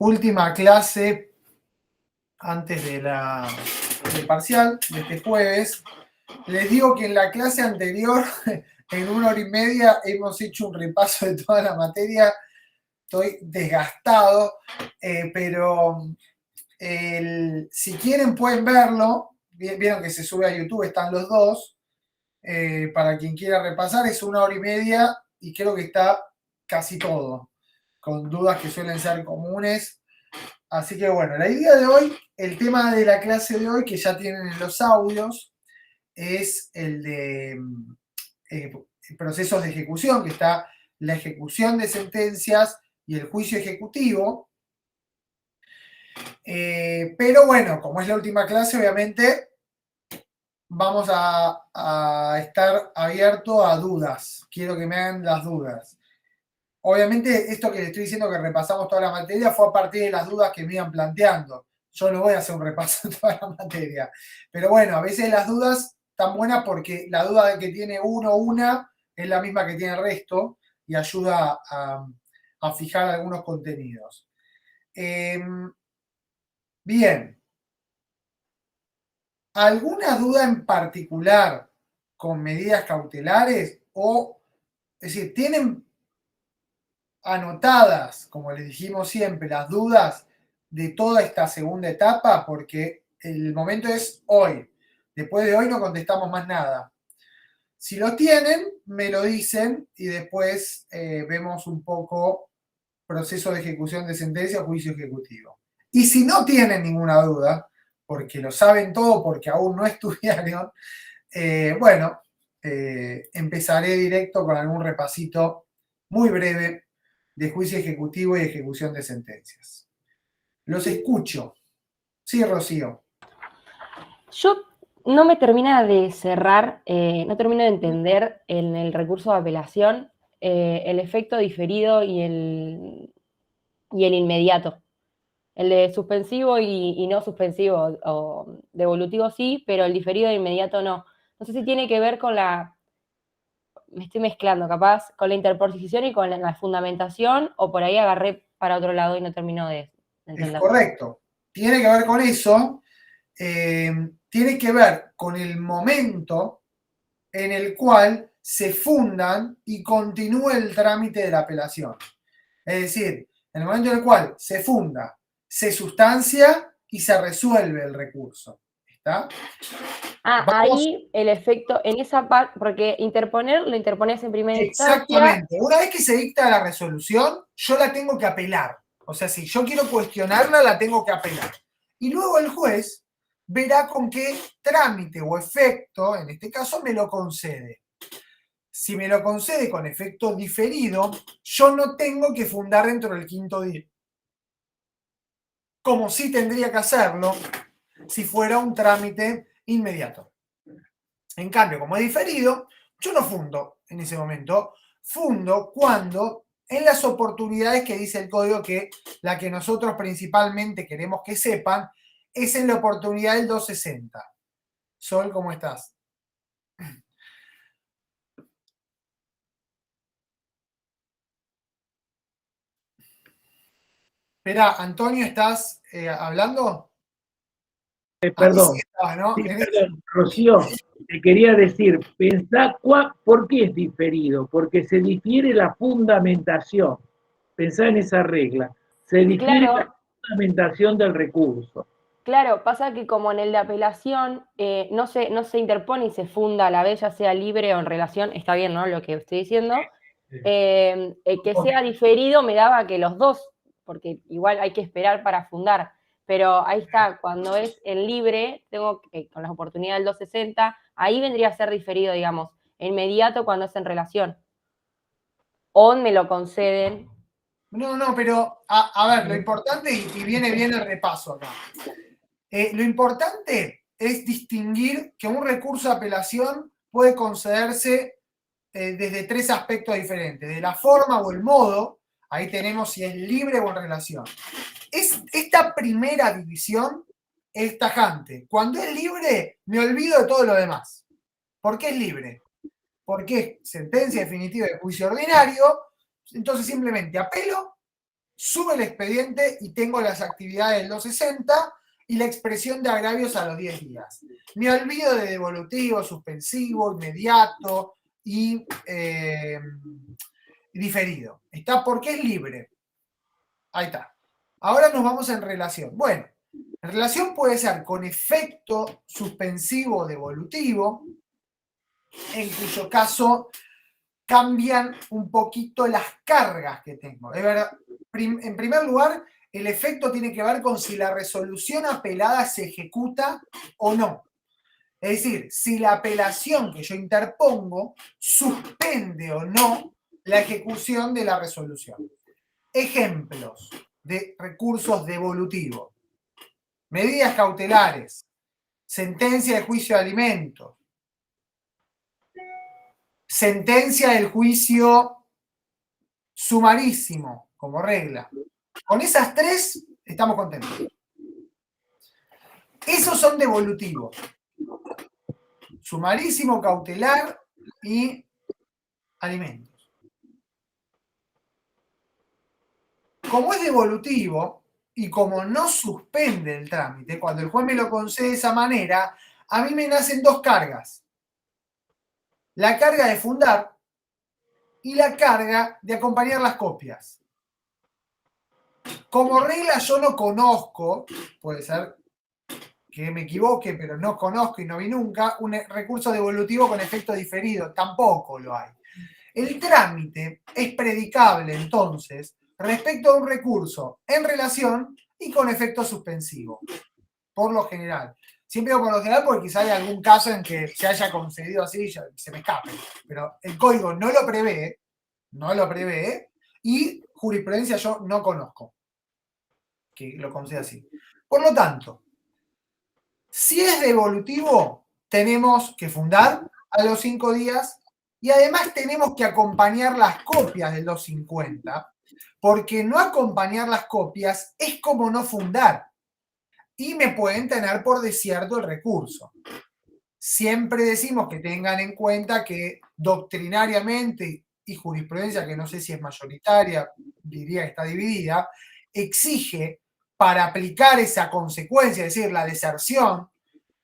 última clase antes del parcial de este jueves. Les digo que en la clase anterior, en 1 hora y media, hemos hecho un repaso de toda la materia. Estoy desgastado, pero si quieren pueden verlo. Vieron que se sube a YouTube, están los dos. Para quien quiera repasar, es 1 hora y media y creo que está casi todo, con dudas que suelen ser comunes. Así que bueno, la idea de hoy, el tema de la clase de hoy, que ya tienen en los audios, es el de procesos de ejecución, que está la ejecución de sentencias y el juicio ejecutivo. Pero bueno, como es la última clase, obviamente vamos a estar abierto a dudas. Quiero que me hagan las dudas. Obviamente, esto que les estoy diciendo que repasamos toda la materia fue a partir de las dudas que me iban planteando. Yo no voy a hacer un repaso de toda la materia. Pero bueno, a veces las dudas están buenas porque la duda que tiene una es la misma que tiene el resto y ayuda a fijar algunos contenidos. Bien. ¿Alguna duda en particular con medidas cautelares? Es decir, ¿tienen anotadas, como les dijimos siempre, las dudas de toda esta segunda etapa? Porque el momento es hoy. Después de hoy no contestamos más nada. Si lo tienen, me lo dicen y después vemos un poco proceso de ejecución de sentencia o juicio ejecutivo. Y si no tienen ninguna duda, porque lo saben todo, porque aún no estudiaron, empezaré directo con algún repasito muy breve de juicio ejecutivo y ejecución de sentencias. Los escucho. Sí, Rocío. Yo no me termina de cerrar, no termino de entender en el recurso de apelación el efecto diferido y el inmediato. El de suspensivo y no suspensivo, o devolutivo sí, pero el diferido e inmediato no. No sé si tiene que ver con me estoy mezclando capaz, con la interposición y con la fundamentación, o por ahí agarré para otro lado y no termino de entender. Es correcto. Tiene que ver con eso. Tiene que ver con el momento en el cual se fundan y continúa el trámite de la apelación. Es decir, en el momento en el cual se funda, se sustancia y se resuelve el recurso. ¿Está? Ahí el efecto, en esa parte, porque interponer lo interpones en primera instancia. Exactamente. Una vez que se dicta la resolución, yo la tengo que apelar. O sea, si yo quiero cuestionarla, la tengo que apelar. Y luego el juez verá con qué trámite o efecto, en este caso, me lo concede. Si me lo concede con efecto diferido, yo no tengo que fundar dentro del 5º día. Como sí tendría que hacerlo si fuera un trámite inmediato. En cambio, como es diferido, yo no fundo en ese momento. Fundo cuando, en las oportunidades que dice el código, que la que nosotros principalmente queremos que sepan, es en la oportunidad del 260. Sol, ¿cómo estás? Espera, Antonio, ¿estás hablando? Perdón, Estabas, ¿no? sí, perdón, Rocío, te quería decir, pensá por qué es diferido, porque se difiere la fundamentación. Pensá en esa regla, se difiere la fundamentación del recurso. Claro, pasa que como en el de apelación no se interpone y se funda a la vez, ya sea libre o en relación, está bien, ¿no? Lo que estoy diciendo, que sea diferido me daba que los dos, porque igual hay que esperar para fundar, pero ahí está, cuando es en libre, tengo que, con las oportunidades del 260, ahí vendría a ser diferido, digamos, inmediato cuando es en relación. O me lo conceden. No, pero a ver, lo importante, y viene bien el repaso acá. Lo importante es distinguir que un recurso de apelación puede concederse desde 3 aspectos diferentes. De la forma o el modo, ahí tenemos si es libre o en relación. Esta primera división es tajante. Cuando es libre, me olvido de todo lo demás. ¿Por qué es libre? Porque es sentencia definitiva de juicio ordinario, entonces simplemente apelo, sube el expediente y tengo las actividades del 260 y la expresión de agravios a los 10 días. Me olvido de devolutivo, suspensivo, inmediato y diferido. ¿Está? Porque es libre. Ahí está. Ahora nos vamos en relación. Bueno, en relación puede ser con efecto suspensivo o devolutivo, en cuyo caso cambian un poquito las cargas que tengo. Es verdad, en primer lugar, el efecto tiene que ver con si la resolución apelada se ejecuta o no. Es decir, si la apelación que yo interpongo suspende o no la ejecución de la resolución. Ejemplos de recursos devolutivos. Medidas cautelares. Sentencia de juicio de alimentos. Sentencia del juicio sumarísimo, como regla. Con esas tres estamos contentos. Esos son devolutivos. Sumarísimo, cautelar y alimentos. Como es devolutivo y como no suspende el trámite, cuando el juez me lo concede de esa manera, a mí me nacen dos cargas. La carga de fundar y la carga de acompañar las copias. Como regla yo no conozco, puede ser que me equivoque, pero no conozco y no vi nunca, un recurso devolutivo con efecto diferido. Tampoco lo hay. El trámite es predicable, entonces, respecto a un recurso en relación y con efecto suspensivo, por lo general. Siempre digo por lo general porque quizá hay algún caso en que se haya concedido así y se me escape. Pero el código no lo prevé, y jurisprudencia yo no conozco que lo conceda así. Por lo tanto, si es devolutivo, tenemos que fundar a los 5 días y además tenemos que acompañar las copias del 250, porque no acompañar las copias es como no fundar y me pueden tener por desierto el recurso. Siempre decimos que tengan en cuenta que doctrinariamente y jurisprudencia, que no sé si es mayoritaria, diría que está dividida, exige para aplicar esa consecuencia, es decir, la deserción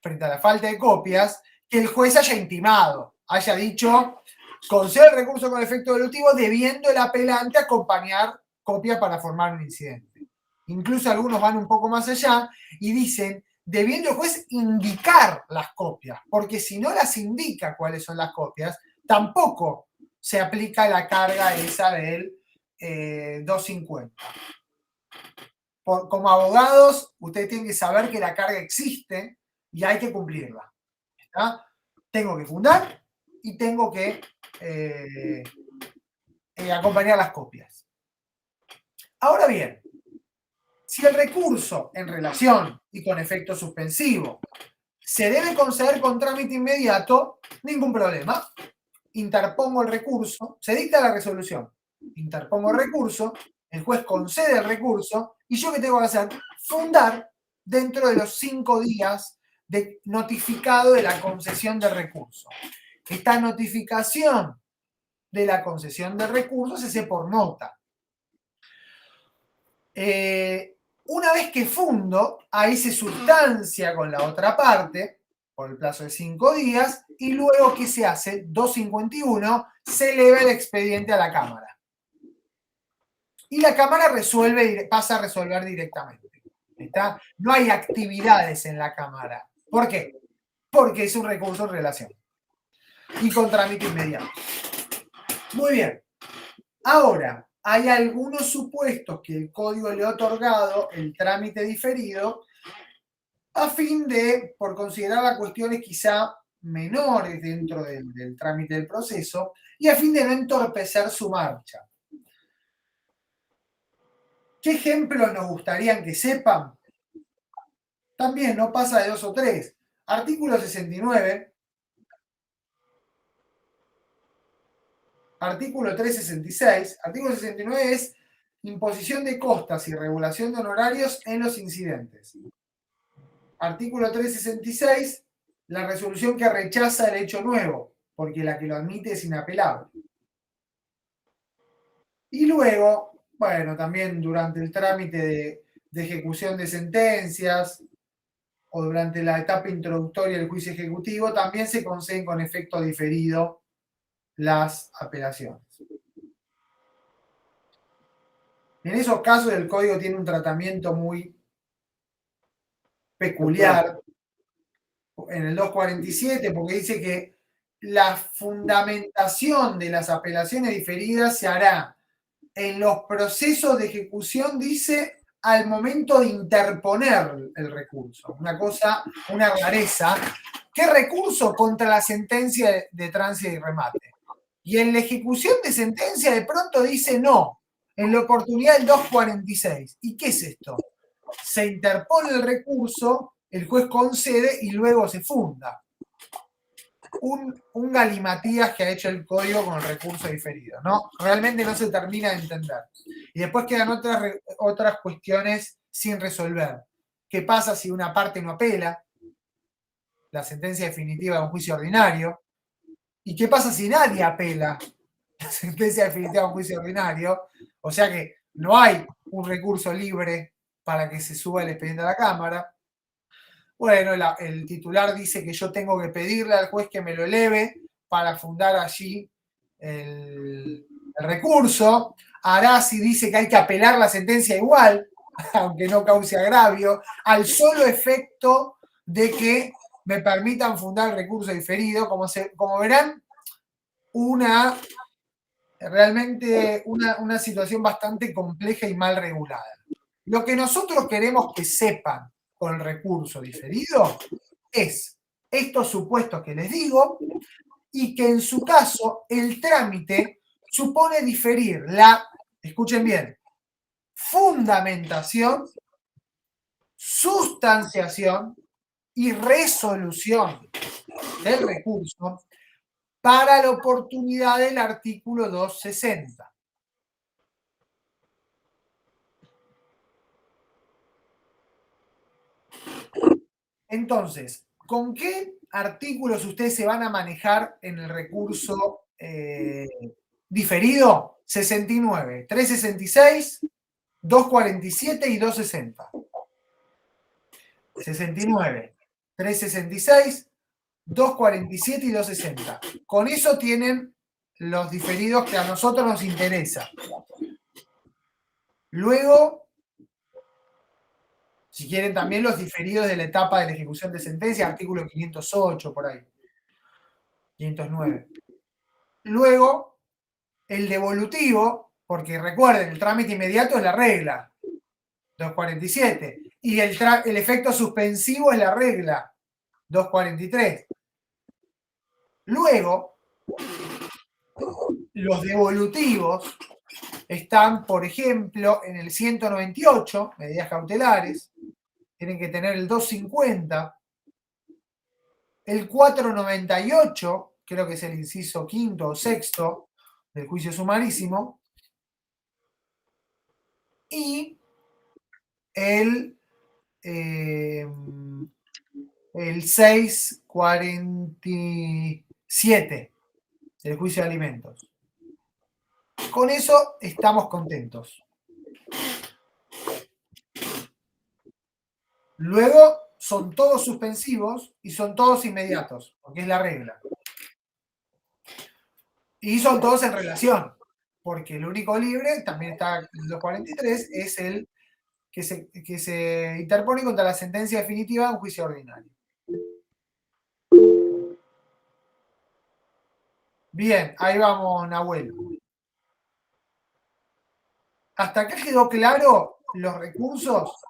frente a la falta de copias, que el juez haya intimado, haya dicho, concede el recurso con efecto devolutivo, debiendo el apelante acompañar copias para formar un incidente. Incluso algunos van un poco más allá y dicen, debiendo el juez indicar las copias, porque si no las indica cuáles son las copias, tampoco se aplica la carga esa del 250. Como abogados, ustedes tienen que saber que la carga existe y hay que cumplirla. ¿Está? Tengo que fundar y tengo que acompañar las copias. Ahora bien, si el recurso en relación y con efecto suspensivo se debe conceder con trámite inmediato, ningún problema. Interpongo el recurso, se dicta la resolución, interpongo el recurso, el juez concede el recurso y yo ¿qué tengo que hacer? Fundar dentro de los 5 días de notificado de la concesión del recurso. Esta notificación de la concesión del recurso se hace por nota. Una vez que fundo, ahí se sustancia con la otra parte por el plazo de 5 días y luego, ¿qué se hace? 251, se eleva el expediente a la Cámara. Y la Cámara pasa a resolver directamente. ¿Está? No hay actividades en la Cámara. ¿Por qué? Porque es un recurso en relación. Y con trámite inmediato. Muy bien. Ahora, hay algunos supuestos que el código le ha otorgado el trámite diferido a fin de, por considerar las cuestiones quizá menores dentro del trámite del proceso, y a fin de no entorpecer su marcha. ¿Qué ejemplos nos gustaría que sepan? También no pasa de 2 o 3. Artículo 69. Artículo 366. Artículo 69 es imposición de costas y regulación de honorarios en los incidentes. Artículo 366, la resolución que rechaza el hecho nuevo, porque la que lo admite es inapelable. Y luego, Bueno, también durante el trámite de ejecución de sentencias o durante la etapa introductoria del juicio ejecutivo, también se conceden con efecto diferido las apelaciones. En esos casos el código tiene un tratamiento muy peculiar en el 247 porque dice que la fundamentación de las apelaciones diferidas se hará en los procesos de ejecución, dice, al momento de interponer el recurso. Una cosa, una rareza. ¿Qué recurso? Contra la sentencia de tránsito y remate. Y en la ejecución de sentencia de pronto dice no, en la oportunidad del 246. ¿Y qué es esto? Se interpone el recurso, el juez concede y luego se funda. Un galimatías que ha hecho el código con el recurso diferido, ¿no? Realmente no se termina de entender. Y después quedan otras cuestiones sin resolver. ¿Qué pasa si una parte no apela la sentencia definitiva de un juicio ordinario? ¿Y qué pasa si nadie apela la sentencia definitiva de un juicio ordinario? O sea que no hay un recurso libre para que se suba el expediente a la Cámara. Bueno, el titular dice que yo tengo que pedirle al juez que me lo eleve para fundar allí el recurso. Arasi dice que hay que apelar la sentencia igual, aunque no cause agravio, al solo efecto de que me permitan fundar el recurso diferido. Como verán, realmente una situación bastante compleja y mal regulada. Lo que nosotros queremos que sepan con el recurso diferido es estos supuestos que les digo y que en su caso el trámite supone diferir escuchen bien, fundamentación, sustanciación y resolución del recurso para la oportunidad del artículo 260. Entonces, ¿con qué artículos ustedes se van a manejar en el recurso diferido? 69, 366, 247 y 260. 69, 366, 247 y 260. Con eso tienen los diferidos que a nosotros nos interesan. Luego, si quieren también los diferidos de la etapa de la ejecución de sentencia, artículo 508 por ahí, 509. Luego, el devolutivo, porque recuerden, el trámite inmediato es la regla, 247, y el efecto suspensivo es la regla, 243. Luego, los devolutivos están, por ejemplo, en el 198, medidas cautelares, tienen que tener el 250, el 498, creo que es el inciso quinto o sexto del juicio sumarísimo, y el 647 del juicio de alimentos. Con eso estamos contentos. Luego son todos suspensivos y son todos inmediatos, porque es la regla. Y son todos en relación, porque el único libre, también está el 243, es el que se interpone contra la sentencia definitiva de un juicio ordinario. Bien, ahí vamos, Nahuel. ¿Hasta acá quedó claro los recursos?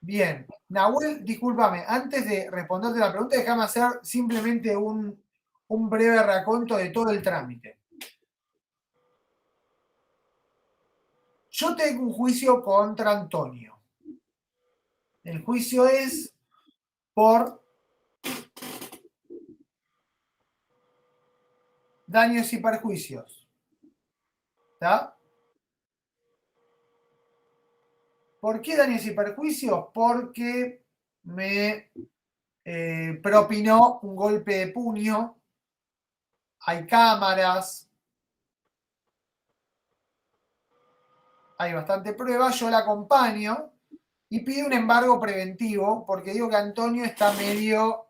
Bien. Nahuel, discúlpame, antes de responderte la pregunta, déjame hacer simplemente un breve raconto de todo el trámite. Yo tengo un juicio contra Antonio. El juicio es por daños y perjuicios. ¿Está? ¿Por qué daños y perjuicios? Porque me propinó un golpe de puño. Hay cámaras, hay bastante prueba, yo la acompaño y pido un embargo preventivo porque digo que Antonio está medio,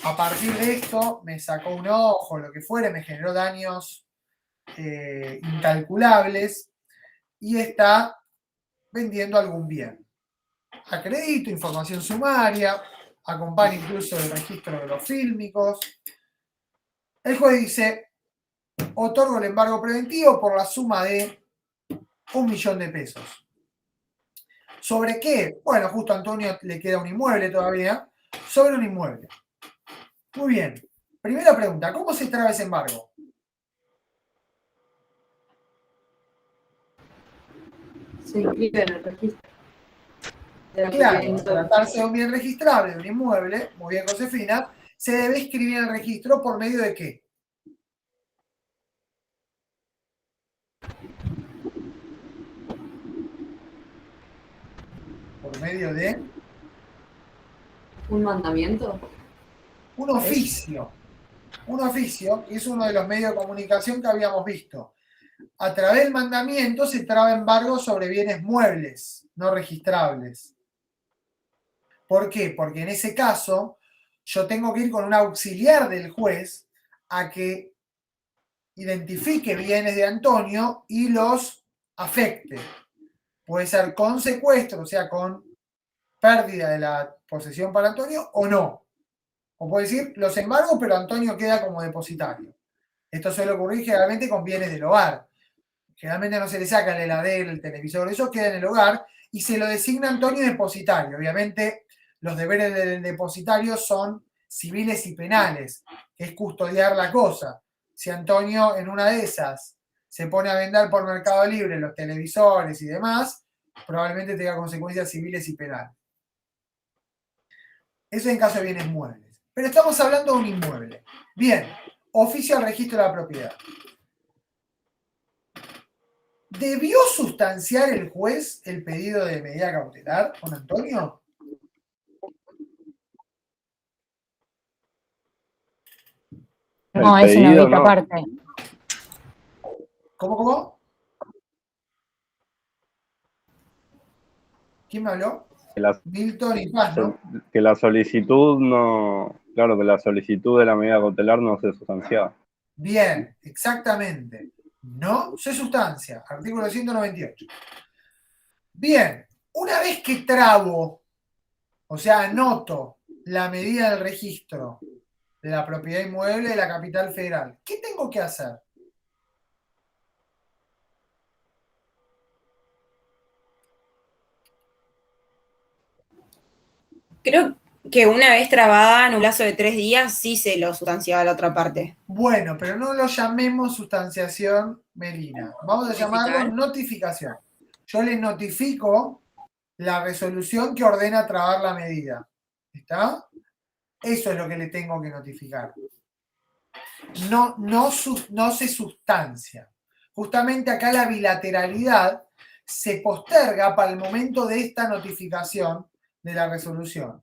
a partir de esto, me sacó un ojo, lo que fuere, me generó daños incalculables y está vendiendo algún bien. Acredito, información sumaria, acompaña incluso el registro de los fílmicos. El juez dice, otorgo el embargo preventivo por la suma de 1 millón de pesos. ¿Sobre qué? Bueno, justo a Antonio le queda un inmueble todavía. Sobre un inmueble. Muy bien. Primera pregunta, ¿cómo se traba ese embargo? Se inscribe en el registro. Claro, al tratarse de un bien registrable, de un inmueble, muy bien, Josefina, se debe inscribir en el registro por medio de ¿qué? Por medio de ¿Un mandamiento? un oficio. Un oficio, que es uno de los medios de comunicación que habíamos visto. A través del mandamiento se traba embargo sobre bienes muebles, no registrables. ¿Por qué? Porque en ese caso yo tengo que ir con un auxiliar del juez a que identifique bienes de Antonio y los afecte. Puede ser con secuestro, o sea, con pérdida de la posesión para Antonio o no. O puede decir, los embargo, pero Antonio queda como depositario. Esto suele ocurrir generalmente con bienes del hogar. Generalmente no se le saca el heladero, el televisor, eso queda en el hogar y se lo designa Antonio depositario. Obviamente, los deberes del depositario son civiles y penales, que es custodiar la cosa. Si Antonio en una de esas se pone a vender por Mercado Libre los televisores y demás, probablemente tenga consecuencias civiles y penales. Eso en caso de bienes muebles. Pero estamos hablando de un inmueble. Bien, oficio al registro de la propiedad. ¿Debió sustanciar el juez el pedido de medida cautelar con Antonio? No, es una pedido, otra no. parte. ¿Cómo? ¿Quién me habló? Milton y Paz, ¿no? Que la solicitud no, claro, que la solicitud de la medida cautelar no se sustanciaba. Bien, exactamente. No se sustancia. Artículo 198. Bien, una vez que trabo, o sea, anoto la medida del registro de la propiedad inmueble de la capital federal, ¿qué tengo que hacer? Creo que una vez trabada en un plazo de 3 días sí se lo sustanciaba la otra parte. Bueno, pero no lo llamemos sustanciación, Melina. Vamos a llamarlo notificación. Yo le notifico la resolución que ordena trabar la medida. ¿Está? Eso es lo que le tengo que notificar. No se sustancia. Justamente acá la bilateralidad se posterga para el momento de esta notificación de la resolución.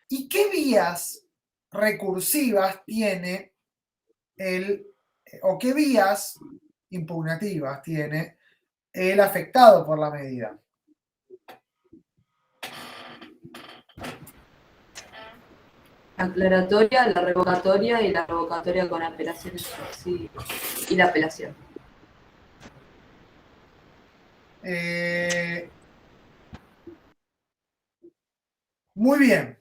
¿Y qué vías recursivas tiene o qué vías impugnativas tiene el afectado por la medida? La aclaratoria, la revocatoria y la revocatoria con apelación en subsidio. Y la apelación. Muy bien.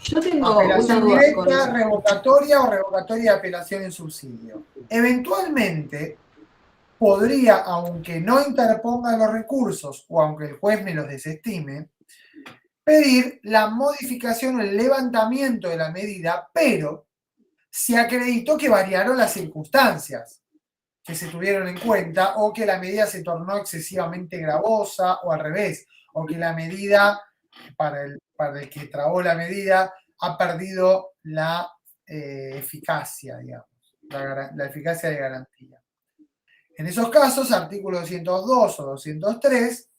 Yo tengo Apelación una duda con directa, eso. revocatoria o revocatoria de apelación en subsidio. Eventualmente podría, aunque no interponga los recursos o aunque el juez me los desestime, pedir la modificación o el levantamiento de la medida, pero si acreditó que variaron las circunstancias que se tuvieron en cuenta o que la medida se tornó excesivamente gravosa o al revés, o que la medida, para el que trabó la medida, ha perdido la eficacia, digamos, la eficacia de garantía. En esos casos, artículo 202 o 203,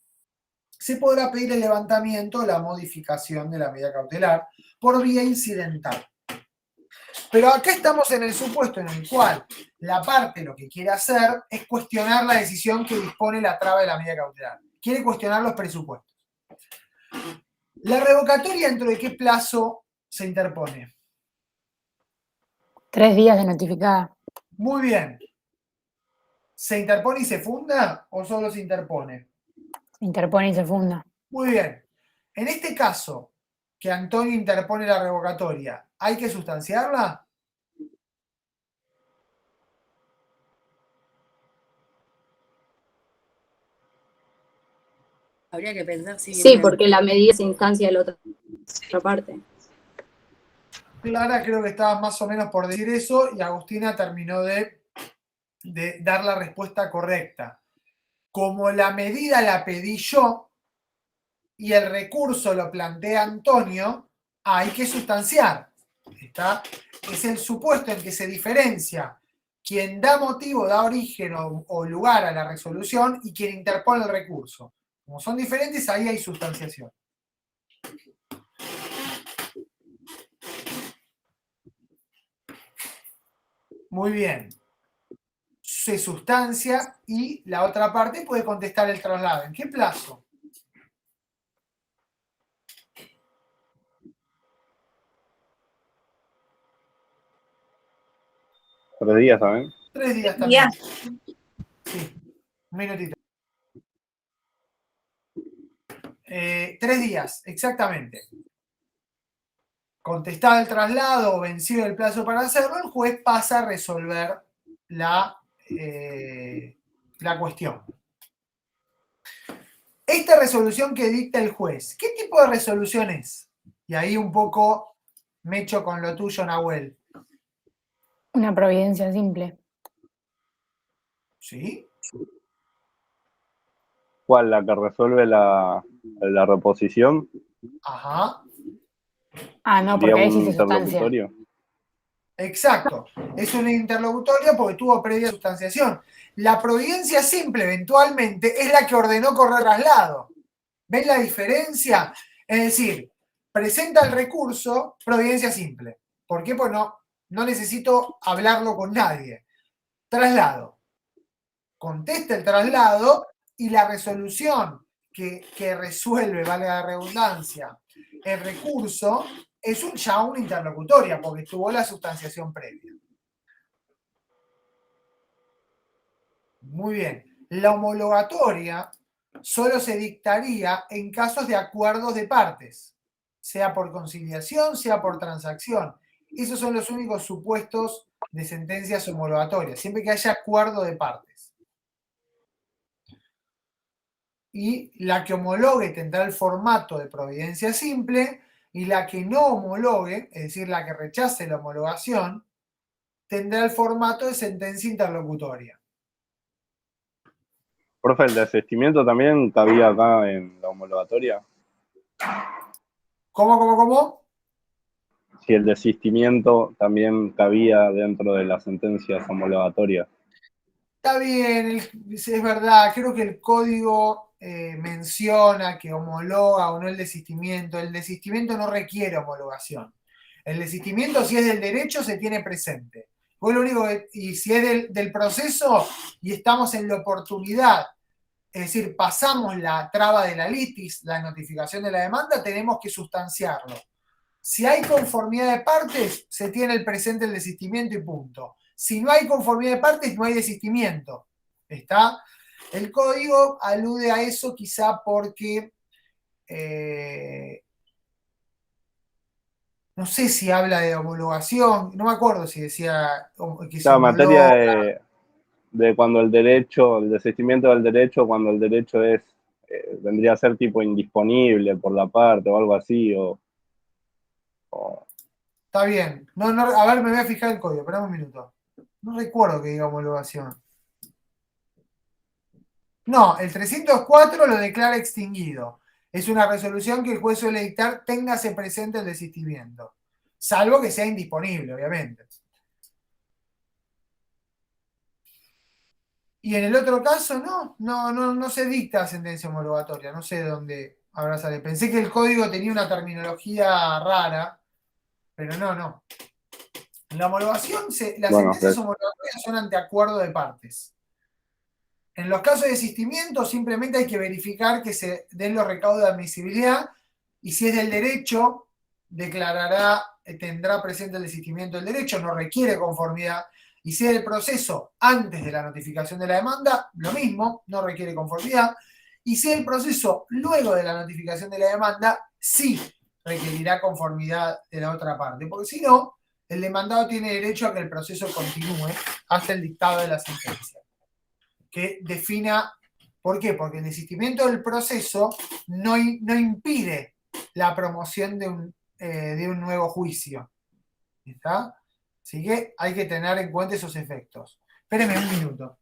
se podrá pedir el levantamiento o la modificación de la medida cautelar por vía incidental. Pero acá estamos en el supuesto en el cual la parte lo que quiere hacer es cuestionar la decisión que dispone la traba de la medida cautelar. Quiere cuestionar los presupuestos. ¿La revocatoria dentro de qué plazo se interpone? 3 días de notificada. Muy bien. ¿Se interpone y se funda o solo se interpone? Se interpone y se funda. Muy bien. En este caso, que Antonio interpone la revocatoria, ¿hay que sustanciarla? Habría que pensar si Sí, porque la medida se instancia de la otra parte. Clara, creo que estabas más o menos por decir eso y Agustina terminó de dar la respuesta correcta. Como la medida la pedí yo y el recurso lo plantea Antonio, hay que sustanciar. ¿Está? Es el supuesto en que se diferencia quien da motivo, da origen o lugar a la resolución y quien interpone el recurso. Como son diferentes, ahí hay sustanciación. Muy bien. Se sustancia y la otra parte puede contestar el traslado. ¿En qué plazo? ¿3 días también? 3 días también. Sí, un minutito. 3 días, exactamente. Contestado el traslado o vencido el plazo para hacerlo, el juez pasa a resolver la cuestión. Esta resolución que dicta el juez, ¿qué tipo de resolución es? Y ahí un poco me echo con lo tuyo, Nahuel. Una providencia simple. ¿Sí? ¿Cuál? ¿La que resuelve la reposición? Ajá. Ah, no, ¿Sería porque ahí un sí se sustancia. interlocutorio? Exacto. Es una interlocutoria porque tuvo previa sustanciación. La providencia simple, eventualmente, es la que ordenó correr traslado. ¿Ven la diferencia? Es decir, presenta el recurso, providencia simple. ¿Por qué? Pues no necesito hablarlo con nadie. Traslado. Contesta el traslado y la resolución que resuelve, vale la redundancia, el recurso es ya una interlocutoria porque tuvo la sustanciación previa. Muy bien. La homologatoria solo se dictaría en casos de acuerdos de partes, sea por conciliación, sea por transacción. Esos son los únicos supuestos de sentencias homologatorias, siempre que haya acuerdo de partes. Y la que homologue tendrá el formato de providencia simple y la que no homologue, es decir, la que rechace la homologación, tendrá el formato de sentencia interlocutoria. Profe, ¿el desistimiento también cabía acá en la homologatoria? ¿Cómo? Si el desistimiento también cabía dentro de las sentencias homologatorias. Está bien, es verdad, creo que el código menciona que homologa o no el desistimiento. El desistimiento no requiere homologación. El desistimiento, si es del derecho, se tiene presente. Pues lo único y si es del proceso y estamos en la oportunidad, es decir, pasamos la traba de la litis, la notificación de la demanda, tenemos que sustanciarlo. Si hay conformidad de partes, se tiene el presente el desistimiento y punto. Si no hay conformidad de partes, no hay desistimiento. ¿Está? El código alude a eso quizá porque no sé si habla de homologación, no me acuerdo si decía que se Claro, materia homologa. de cuando el derecho, el desistimiento del derecho, cuando el derecho es, vendría a ser tipo indisponible por la parte o algo así, o Está bien. No, a ver, me voy a fijar el código, esperame un minuto. No recuerdo que diga homologación. No, el 304 lo declara extinguido. Es una resolución que el juez suele dictar, téngase presente el desistimiento. Salvo que sea indisponible, obviamente. Y en el otro caso, no se dicta sentencia homologatoria. No sé de dónde habrá salido. Pensé que el código tenía una terminología rara, pero no. En la homologación, las Bueno, sentencias homologatorias son ante acuerdo de partes. En los casos de desistimiento, simplemente hay que verificar que se den los recaudos de admisibilidad y si es del derecho, tendrá presente el desistimiento del derecho, no requiere conformidad. Y si es el proceso antes de la notificación de la demanda, lo mismo, no requiere conformidad. Y si es el proceso luego de la notificación de la demanda, sí requerirá conformidad de la otra parte, porque si no, el demandado tiene derecho a que el proceso continúe hasta el dictado de la sentencia, que defina, ¿por qué? Porque el desistimiento del proceso no impide la promoción de un nuevo juicio. ¿Está? Así que hay que tener en cuenta esos efectos. Espérenme un minuto.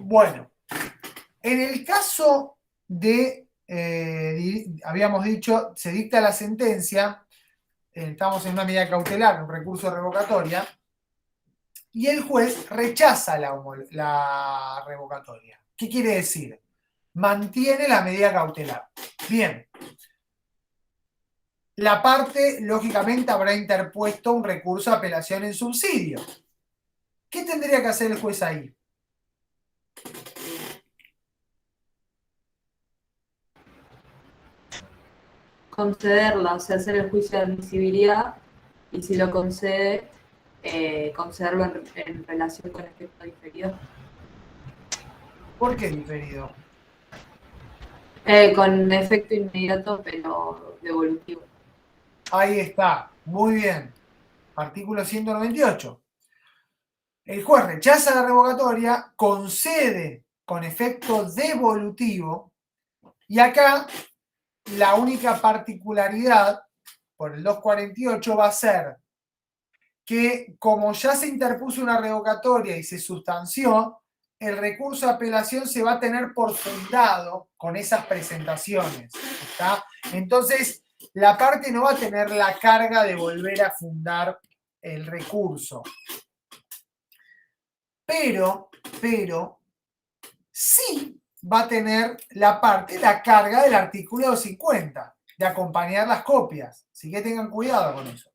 Bueno, en el caso de, habíamos dicho, se dicta la sentencia, estamos en una medida cautelar, un recurso de revocatoria, y el juez rechaza la revocatoria. ¿Qué quiere decir? Mantiene la medida cautelar. Bien. La parte, lógicamente, habrá interpuesto un recurso de apelación en subsidio. ¿Qué tendría que hacer el juez ahí? Concederla, o sea, hacer el juicio de admisibilidad y si lo concede, concederlo en relación con efecto diferido. ¿Por qué diferido? Con efecto inmediato, pero devolutivo. Ahí está, muy bien. Artículo 198. El juez rechaza la revocatoria, concede con efecto devolutivo, y acá la única particularidad por el 248 va a ser que como ya se interpuso una revocatoria y se sustanció, el recurso de apelación se va a tener por fundado con esas presentaciones. ¿Está? Entonces, la parte no va a tener la carga de volver a fundar el recurso. Pero, sí va a tener la carga del artículo 250, de acompañar las copias. Así que tengan cuidado con eso.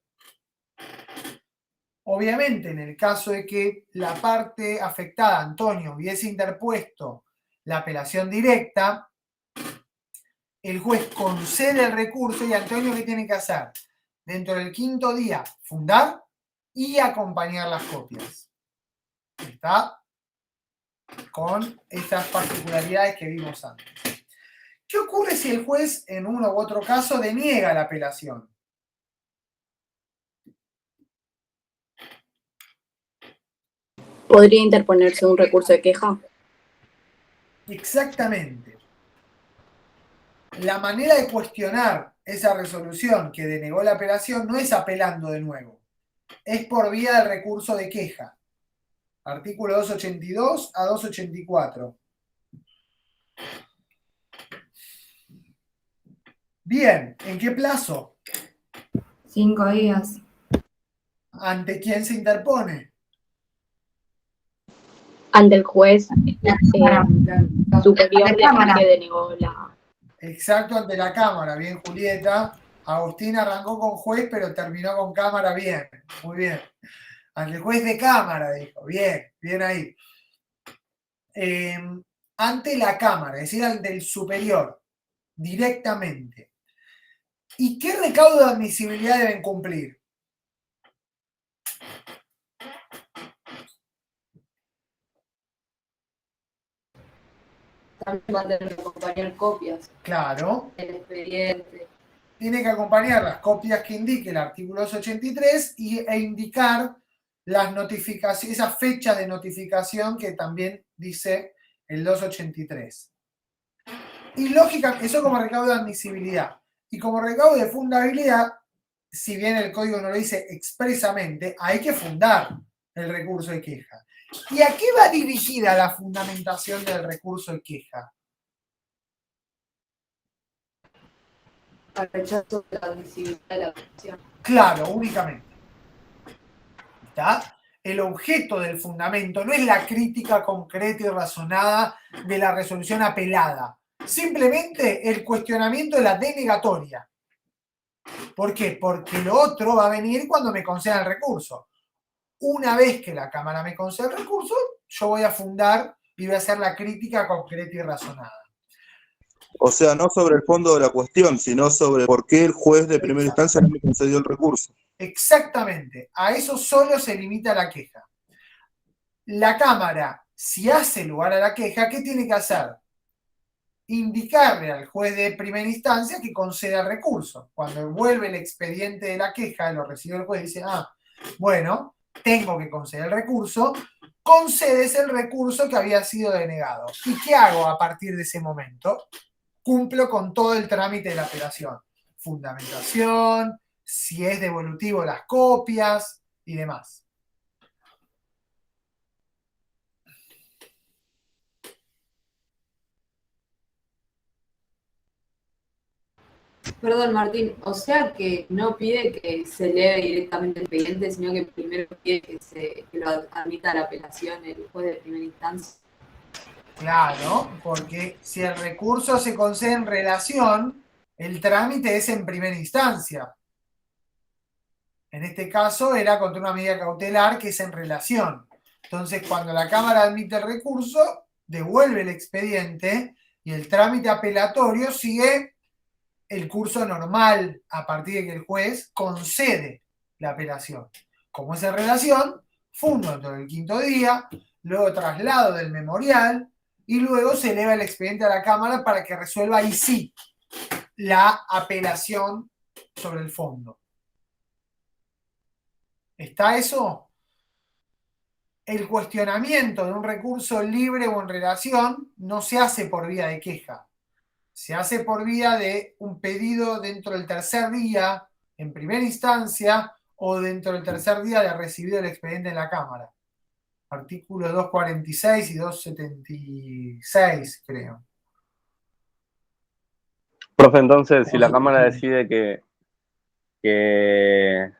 Obviamente, en el caso de que la parte afectada, Antonio, hubiese interpuesto la apelación directa, el juez concede el recurso y Antonio, ¿qué tiene que hacer? Dentro del 5º día, fundar y acompañar las copias. ¿Está? Con estas particularidades que vimos antes. ¿Qué ocurre si el juez, en uno u otro caso, deniega la apelación? ¿Podría interponerse un recurso de queja? Exactamente. La manera de cuestionar esa resolución que denegó la apelación no es apelando de nuevo, es por vía del recurso de queja. Artículo 282 a 284. Bien, ¿en qué plazo? 5 días. ¿Ante quién se interpone? Ante el juez superior que denegó la... Exacto, ante la Cámara. Bien, Julieta. Agustín arrancó con juez, pero terminó con Cámara. Bien, muy bien. Ante el juez de Cámara, dijo. Bien, bien ahí. Ante la Cámara, es decir, ante el superior, directamente. ¿Y qué recaudo de admisibilidad deben cumplir? También va a tener que acompañar copias Claro. del expediente. Tiene que acompañar las copias que indique el artículo 283 e indicar las notificaciones, esas fechas de notificación que también dice el 283. Y lógica, eso como recaudo de admisibilidad. Y como recaudo de fundabilidad, si bien el código no lo dice expresamente, hay que fundar el recurso de queja. ¿Y a qué va dirigida la fundamentación del recurso de queja? Al rechazo de la admisibilidad de la apelación. Claro, únicamente. ¿Está? El objeto del fundamento no es la crítica concreta y razonada de la resolución apelada. simplemente el cuestionamiento de la denegatoria. ¿Por qué? Porque lo otro va a venir cuando me conceda el recurso. Una vez que la Cámara me conceda el recurso, yo voy a fundar y voy a hacer la crítica concreta y razonada. O sea, no sobre el fondo de la cuestión, sino sobre por qué el juez de primera instancia no me concedió el recurso. Exactamente, a eso solo se limita la queja. La Cámara, si hace lugar a la queja, ¿qué tiene que hacer? Indicarle al juez de primera instancia que conceda el recurso. Cuando vuelve el expediente de la queja, lo recibe el juez y dice, bueno, tengo que conceder el recurso, concedes el recurso que había sido denegado. ¿Y qué hago a partir de ese momento? Cumplo con todo el trámite de la apelación. Fundamentación, si es devolutivo las copias y demás. Perdón, Martín, o sea que no pide que se eleve directamente el expediente, sino que primero pide que lo admita la apelación el juez de primera instancia. Claro, porque si el recurso se concede en relación, el trámite es en primera instancia. En este caso era contra una medida cautelar que es en relación. Entonces, cuando la Cámara admite el recurso, devuelve el expediente y el trámite apelatorio sigue el curso normal a partir de que el juez concede la apelación. Como es en relación, fundo dentro del 5º día, luego traslado del memorial y luego se eleva el expediente a la Cámara para que resuelva ahí sí la apelación sobre el fondo. ¿Está eso? El cuestionamiento de un recurso libre o en relación no se hace por vía de queja. Se hace por vía de un pedido dentro del 3er día, en primera instancia, o dentro del 3er día de recibido el expediente en la Cámara. Artículos 246 y 276, creo. Profe, entonces, si la Cámara decide que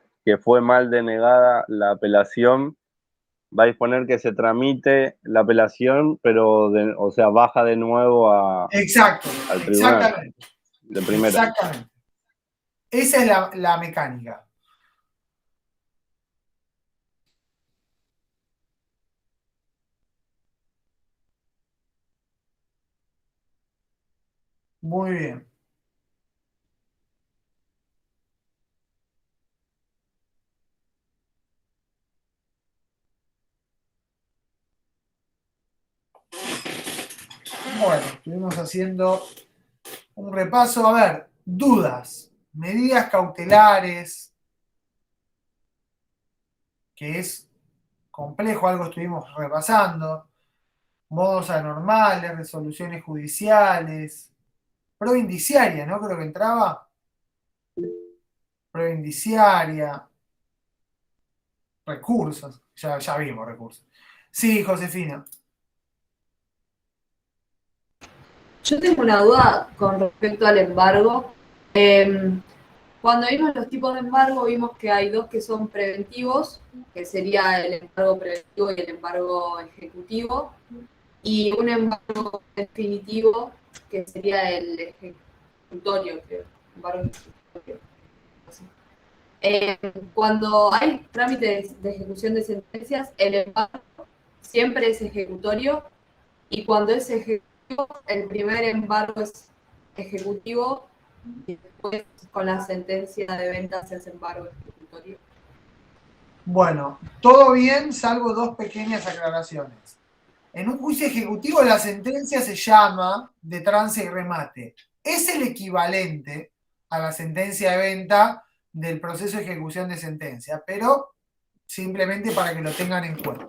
fue mal denegada la apelación, va a disponer que se tramite la apelación, pero, o sea, baja de nuevo al tribunal. Exactamente. De primera. Exactamente. Esa es la mecánica. Muy bien. Bueno, estuvimos haciendo un repaso. A ver, dudas, medidas cautelares, que es complejo, algo estuvimos repasando, modos anormales, resoluciones judiciales, prueba indiciaria, ¿no? Creo que entraba. Prueba indiciaria, recursos, ya vimos recursos. Sí, Josefina. Yo tengo una duda con respecto al embargo. Cuando vimos los tipos de embargo, vimos que hay dos que son preventivos, que sería el embargo preventivo y el embargo ejecutivo, y un embargo definitivo, que sería el ejecutorio, creo. Embargo ejecutorio. Cuando hay trámites de ejecución de sentencias, el embargo siempre es ejecutorio, y cuando es ejecutivo, el primer embargo es ejecutivo y después con la sentencia de venta se hace embargo ejecutorio. Bueno, todo bien, salvo dos pequeñas aclaraciones. En un juicio ejecutivo la sentencia se llama de trance y remate. Es el equivalente a la sentencia de venta del proceso de ejecución de sentencia, pero simplemente para que lo tengan en cuenta.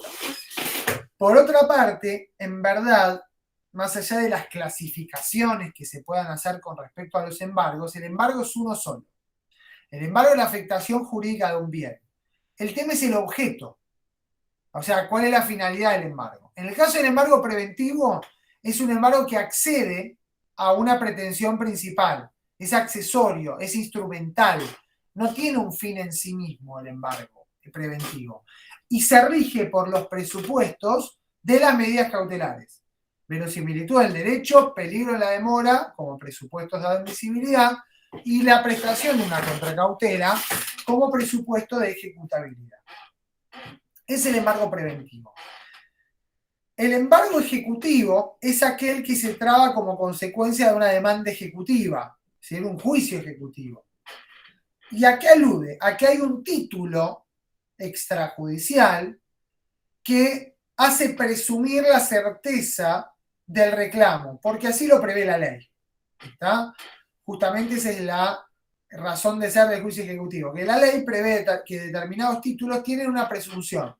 Por otra parte, en verdad, más allá de las clasificaciones que se puedan hacer con respecto a los embargos, el embargo es uno solo. El embargo es la afectación jurídica de un bien. El tema es el objeto. O sea, ¿cuál es la finalidad del embargo? En el caso del embargo preventivo, es un embargo que accede a una pretensión principal. Es accesorio, es instrumental. No tiene un fin en sí mismo el embargo preventivo. Y se rige por los presupuestos de las medidas cautelares. verosimilitud del derecho, peligro en la demora, como presupuestos de admisibilidad, y la prestación de una contracautela como presupuesto de ejecutabilidad. Es el embargo preventivo. El embargo ejecutivo es aquel que se traba como consecuencia de una demanda ejecutiva, es decir, un juicio ejecutivo. ¿Y a qué alude? A que hay un título extrajudicial que hace presumir la certeza del reclamo, porque así lo prevé la ley. ¿Está? Justamente esa es la razón de ser del juicio ejecutivo, que la ley prevé que determinados títulos tienen una presunción.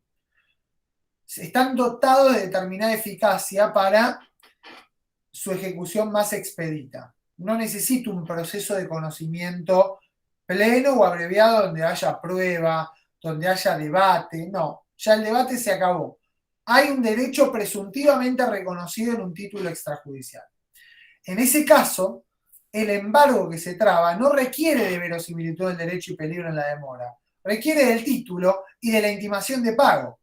Están dotados de determinada eficacia para su ejecución más expedita. No necesito un proceso de conocimiento pleno o abreviado donde haya prueba, donde haya debate. No, ya el debate se acabó. Hay un derecho presuntivamente reconocido en un título extrajudicial. En ese caso, el embargo que se traba no requiere de verosimilitud del derecho y peligro en la demora, requiere del título y de la intimación de pago.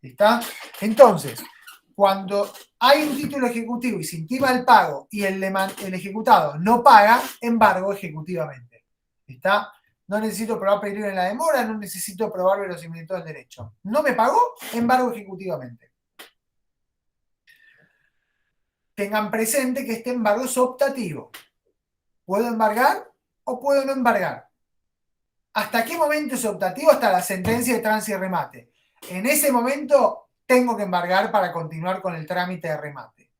¿Está? Entonces, cuando hay un título ejecutivo y se intima el pago y el ejecutado no paga, embargo ejecutivamente. ¿Está? No necesito probar peligro en la demora, no necesito probar verosimilitud del derecho. No me pagó, embargo ejecutivamente. Tengan presente que este embargo es optativo. ¿Puedo embargar o puedo no embargar? ¿Hasta qué momento es optativo? Hasta la sentencia de trance y remate. En ese momento tengo que embargar para continuar con el trámite de remate.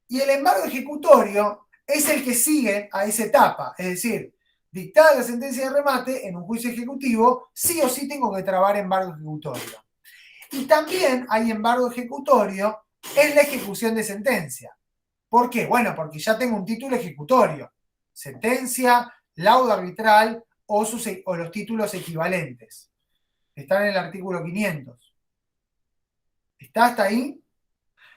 Y el embargo ejecutorio es el que sigue a esa etapa. Es decir, dictada la sentencia de remate, en un juicio ejecutivo, sí o sí tengo que trabar embargo ejecutorio. Y también hay embargo ejecutorio en la ejecución de sentencia. ¿Por qué? Bueno, porque ya tengo un título ejecutorio. Sentencia, laudo arbitral o los títulos equivalentes. Están en el artículo 500. ¿Está hasta ahí?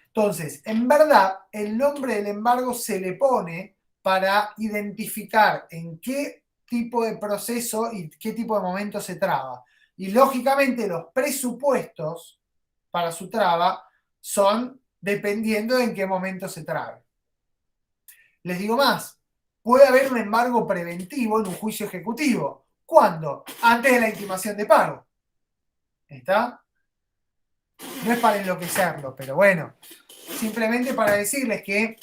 Entonces, en verdad, el nombre del embargo se le pone para identificar en qué tipo de proceso y qué tipo de momento se traba. Y lógicamente los presupuestos para su traba son dependiendo de en qué momento se trabe. Les digo más, puede haber un embargo preventivo en un juicio ejecutivo. ¿Cuándo? Antes de la intimación de pago. ¿Está? No es para enloquecerlo, pero bueno, simplemente para decirles que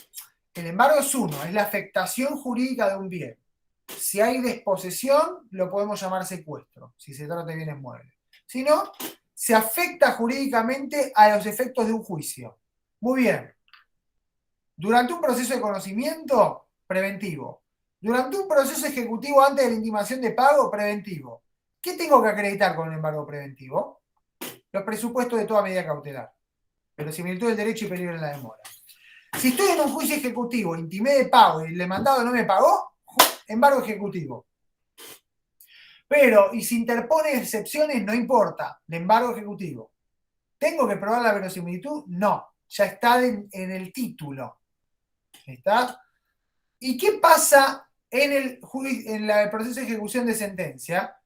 el embargo es uno, es la afectación jurídica de un bien. Si hay desposesión, lo podemos llamar secuestro, si se trata de bienes muebles. Si no, se afecta jurídicamente a los efectos de un juicio. Muy bien. Durante un proceso de conocimiento, preventivo. Durante un proceso ejecutivo antes de la intimación de pago, preventivo. ¿Qué tengo que acreditar con el embargo preventivo? Los presupuestos de toda medida cautelar. Verosimilitud del derecho y peligro en la demora. Si estoy en un juicio ejecutivo, intimé de pago y el demandado no me pagó, embargo ejecutivo. Pero, y si interpone excepciones, no importa, de embargo ejecutivo. ¿Tengo que probar la verosimilitud? No, ya está en el título. ¿Está? ¿Y qué pasa en el proceso de ejecución de sentencia?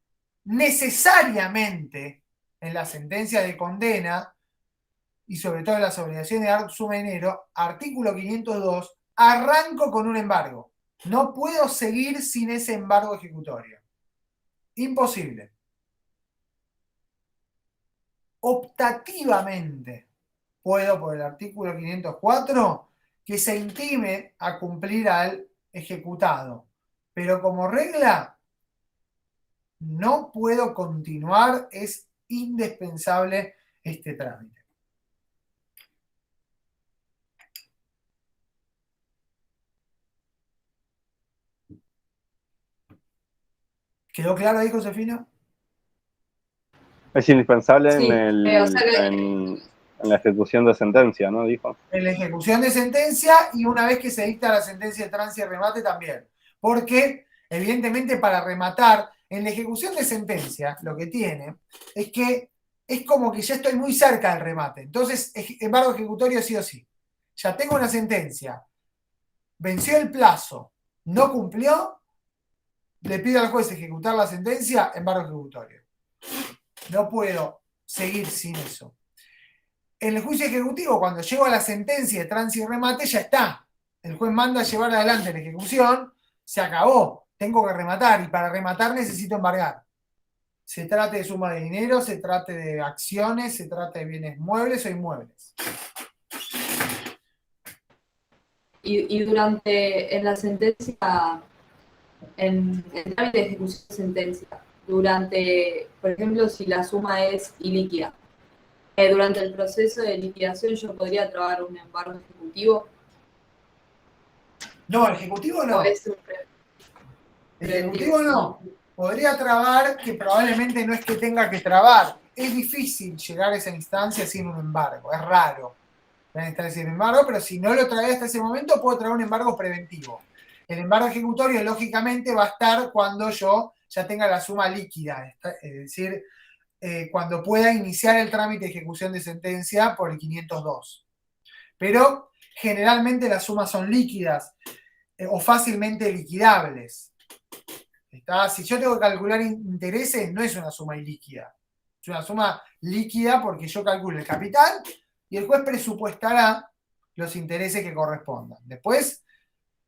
Necesariamente, en la sentencia de condena, y sobre todo en las obligaciones de suma dinero, artículo 502, arranco con un embargo. No puedo seguir sin ese embargo ejecutorio. Imposible. Optativamente puedo, por el artículo 504, que se intime a cumplir al ejecutado. Pero como regla, no puedo continuar, es indispensable este trámite. ¿Quedó claro ahí, Josefina? Es indispensable Sí, en la ejecución de sentencia, ¿no? Dijo. En la ejecución de sentencia y una vez que se dicta la sentencia de trance y remate también. Porque, evidentemente, para rematar, en la ejecución de sentencia, lo que tiene es que es como que ya estoy muy cerca del remate. Entonces, embargo ejecutorio sí o sí. Ya tengo una sentencia. Venció el plazo, no cumplió, le pido al juez ejecutar la sentencia, embargo ejecutorio. No puedo seguir sin eso. En el juicio ejecutivo, cuando llego a la sentencia de tránsito y remate, ya está. El juez manda a llevar adelante la ejecución, se acabó. Tengo que rematar y para rematar necesito embargar. Se trate de suma de dinero, se trate de acciones, se trate de bienes muebles o inmuebles. Y durante, en la sentencia, en el trámite de ejecución de sentencia, durante, por ejemplo, si la suma es ilíquida, durante el proceso de liquidación yo podría trabar un embargo ejecutivo. No, ejecutivo no. ¿O es un Ejecutivo no. Podría trabar, que probablemente no es que tenga que trabar. Es difícil llegar a esa instancia sin un embargo. Es raro estar sin embargo, pero si no lo trae hasta ese momento, puedo traer un embargo preventivo. El embargo ejecutorio, lógicamente, va a estar cuando yo ya tenga la suma líquida. Es decir, cuando pueda iniciar el trámite de ejecución de sentencia por el 502. Pero generalmente las sumas son líquidas o fácilmente liquidables. ¿Está? Si yo tengo que calcular intereses, no es una suma ilíquida. Es una suma líquida porque yo calculo el capital y el juez presupuestará los intereses que correspondan. Después,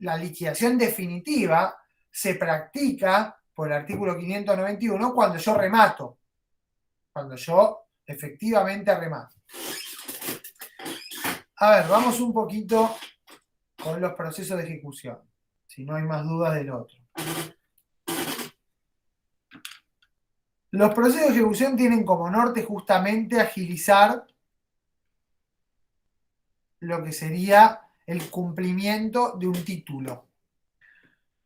la liquidación definitiva se practica por el artículo 591 cuando yo remato. Cuando yo efectivamente remato. A ver, vamos un poquito con los procesos de ejecución, si no hay más dudas del otro. Los procesos de ejecución tienen como norte justamente agilizar lo que sería el cumplimiento de un título.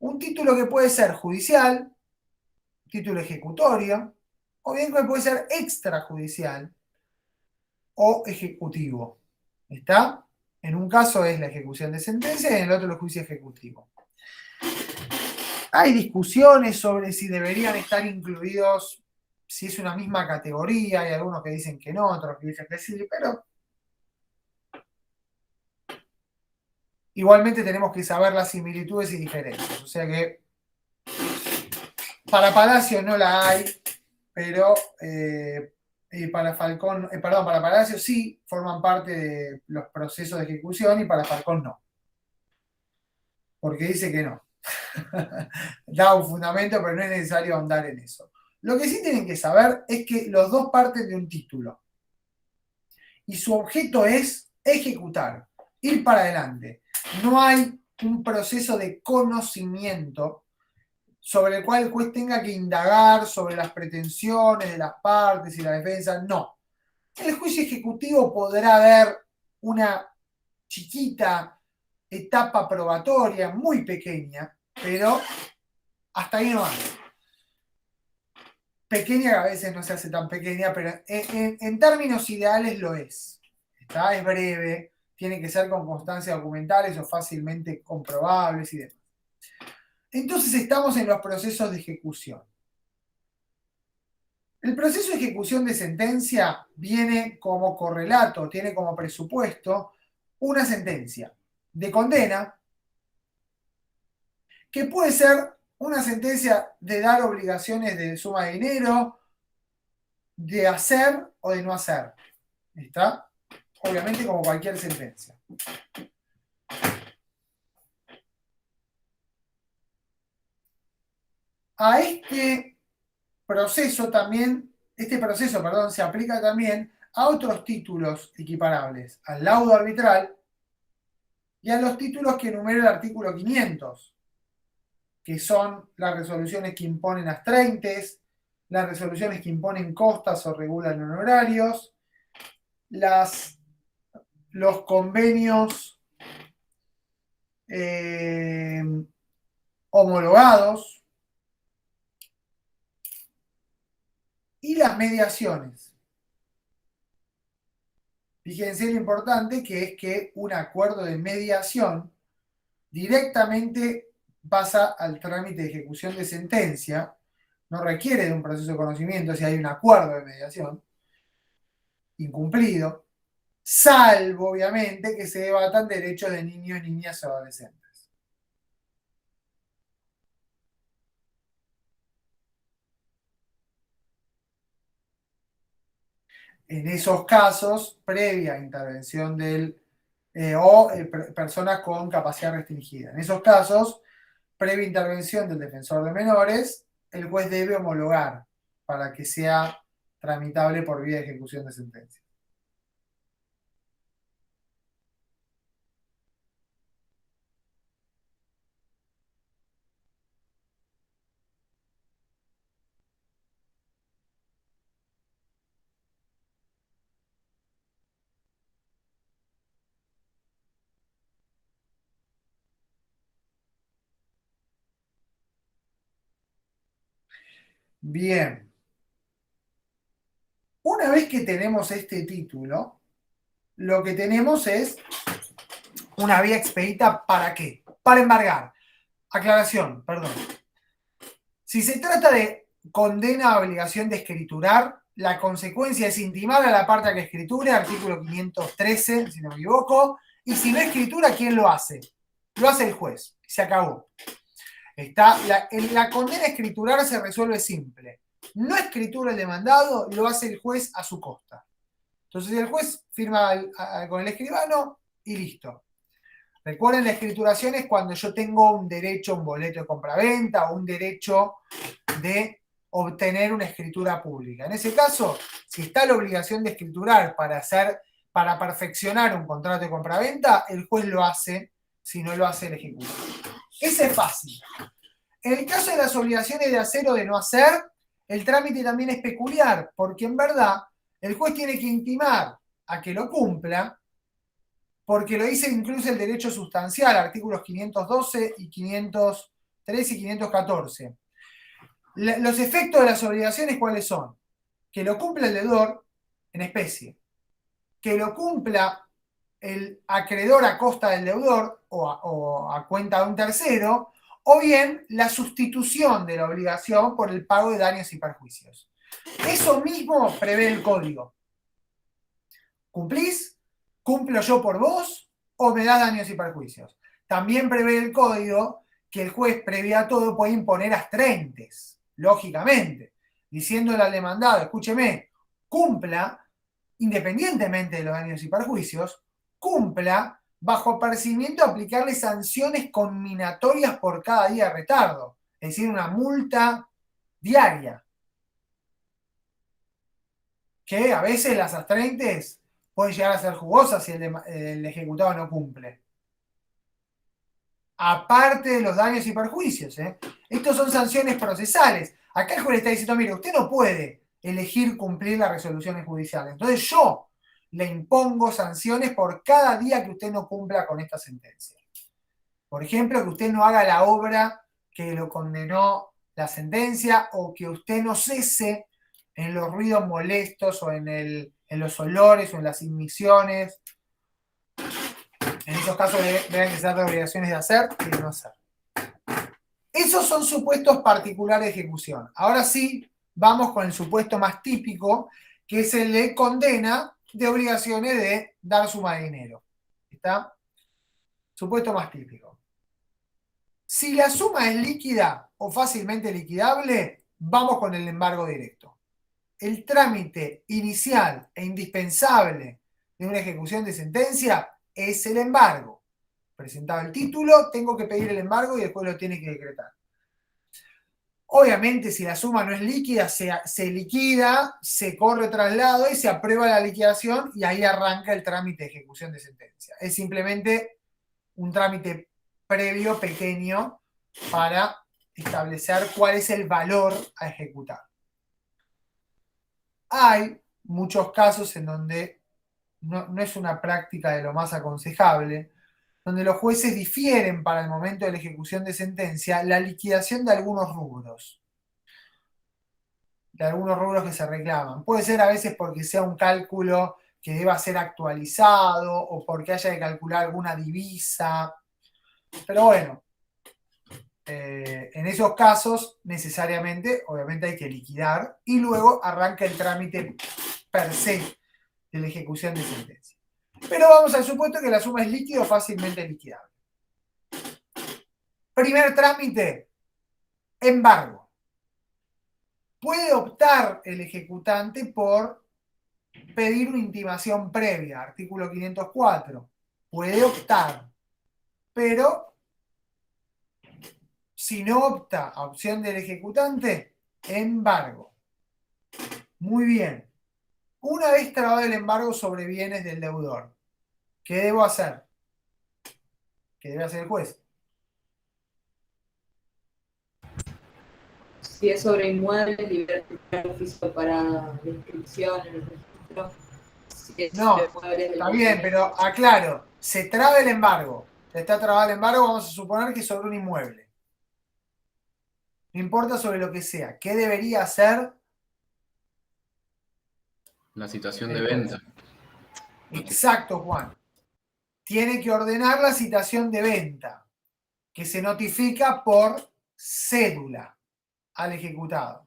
Un título que puede ser judicial, título ejecutorio, o bien que puede ser extrajudicial o ejecutivo. ¿Está? En un caso es la ejecución de sentencia y en el otro el juicio ejecutivo. Hay discusiones sobre si deberían estar incluidos, si es una misma categoría, hay algunos que dicen que no, otros que dicen que sí, pero igualmente tenemos que saber las similitudes y diferencias. O sea que para Palacio no la hay, pero para Falcón, perdón, para Palacio sí forman parte de los procesos de ejecución y para Falcón no. Porque dice que no. Da un fundamento, pero no es necesario ahondar en eso. Lo que sí tienen que saber es que los dos parten de un título. Y su objeto es ejecutar, ir para adelante. No hay un proceso de conocimiento sobre el cual el juez tenga que indagar sobre las pretensiones de las partes y la defensa. No. En el juicio ejecutivo podrá haber una chiquita etapa probatoria, muy pequeña, pero hasta ahí no hay. Pequeña que a veces no se hace tan pequeña, pero en términos ideales lo es. ¿Está? Es breve, tiene que ser con constancias documentales o fácilmente comprobables y demás. Entonces estamos en los procesos de ejecución. El proceso de ejecución de sentencia viene como correlato, tiene como presupuesto una sentencia de condena que puede ser una sentencia de dar obligaciones de suma de dinero, de hacer o de no hacer. ¿Está? Obviamente como cualquier sentencia. A este proceso, se aplica también a otros títulos equiparables, al laudo arbitral y a los títulos que enumera el artículo 500, que son las resoluciones que imponen astreintes, las resoluciones que imponen costas o regulan honorarios, los convenios homologados y las mediaciones. Fíjense lo importante que es que un acuerdo de mediación directamente pasa al trámite de ejecución de sentencia, no requiere de un proceso de conocimiento si hay un acuerdo de mediación incumplido, salvo obviamente que se debatan derechos de niños, niñas o adolescentes. En esos casos, previa intervención personas con capacidad restringida. En esos casos, previa intervención del defensor de menores, el juez debe homologar para que sea tramitable por vía de ejecución de sentencia. Bien. Una vez que tenemos este título, lo que tenemos es una vía expedita, ¿para qué? Para embargar. Aclaración, perdón. Si se trata de condena a obligación de escriturar, la consecuencia es intimar a la parte a que escriture, artículo 513, si no me equivoco, y si no escritura, ¿quién lo hace? Lo hace el juez. Se acabó. La condena a escriturar se resuelve simple. No escritura el demandado, lo hace el juez a su costa. Entonces el juez firma con el escribano y listo. Recuerden, la escrituración es cuando yo tengo un derecho, un boleto de compraventa o un derecho de obtener una escritura pública. En ese caso, si está la obligación de escriturar para perfeccionar un contrato de compraventa, el juez lo hace, si no lo hace el ejecutor. Ese es fácil. En el caso de las obligaciones de hacer o de no hacer, el trámite también es peculiar, porque en verdad el juez tiene que intimar a que lo cumpla, porque lo dice incluso el derecho sustancial, artículos 512 y 503 y 514. Los efectos de las obligaciones, ¿cuáles son? Que lo cumpla el deudor en especie, que lo cumpla el acreedor a costa del deudor o a cuenta de un tercero, o bien la sustitución de la obligación por el pago de daños y perjuicios. Eso mismo prevé el código. ¿Cumplís? ¿Cumplo yo por vos o me das daños y perjuicios? También prevé el código que el juez, previo a todo, puede imponer astrentes, lógicamente, diciéndole al demandado, escúcheme, cumpla, independientemente de los daños y perjuicios, cumpla bajo apercibimiento aplicarle sanciones conminatorias por cada día de retardo, es decir, una multa diaria. Que a veces las astrentes pueden llegar a ser jugosas si el ejecutado no cumple. Aparte de los daños y perjuicios. Estos son sanciones procesales. Acá el juez le está diciendo, mire, usted no puede elegir cumplir las resoluciones judiciales. Entonces yo le impongo sanciones por cada día que usted no cumpla con esta sentencia. Por ejemplo, que usted no haga la obra que lo condenó la sentencia, o que usted no cese en los ruidos molestos o en los olores o en las inmisiones. En esos casos deben que ser de obligaciones de hacer y de no hacer. Esos son supuestos particulares de ejecución. Ahora sí, vamos con el supuesto más típico, que es el de condena de obligaciones de dar suma de dinero. ¿Está? Supuesto más típico. Si la suma es líquida o fácilmente liquidable, vamos con el embargo directo. El trámite inicial e indispensable de una ejecución de sentencia es el embargo. Presentado el título, tengo que pedir el embargo y después lo tiene que decretar. Obviamente, si la suma no es líquida, se liquida, se corre traslado y se aprueba la liquidación y ahí arranca el trámite de ejecución de sentencia. Es simplemente un trámite previo pequeño para establecer cuál es el valor a ejecutar. Hay muchos casos en donde no es una práctica de lo más aconsejable, donde los jueces difieren para el momento de la ejecución de sentencia la liquidación de algunos rubros. De algunos rubros que se reclaman. Puede ser a veces porque sea un cálculo que deba ser actualizado o porque haya que calcular alguna divisa. Pero bueno, en esos casos necesariamente, obviamente hay que liquidar y luego arranca el trámite per se de la ejecución de sentencia. Pero vamos al supuesto que la suma es líquida o fácilmente liquidable. Primer trámite, embargo. Puede optar el ejecutante por pedir una intimación previa, artículo 504. Puede optar, pero si no opta a opción del ejecutante, embargo. Muy bien. Una vez trabado el embargo sobre bienes del deudor, ¿qué debo hacer? ¿Qué debe hacer el juez? Si es sobre inmuebles, liberar el oficio para la inscripción en el registro. Si es No, sobre inmuebles, está bien, pero aclaro, se traba el embargo. Está trabado el embargo, vamos a suponer que es sobre un inmueble. No importa sobre lo que sea. ¿Qué debería hacer? La citación de venta. Exacto, Juan. Tiene que ordenar la citación de venta, que se notifica por cédula al ejecutado.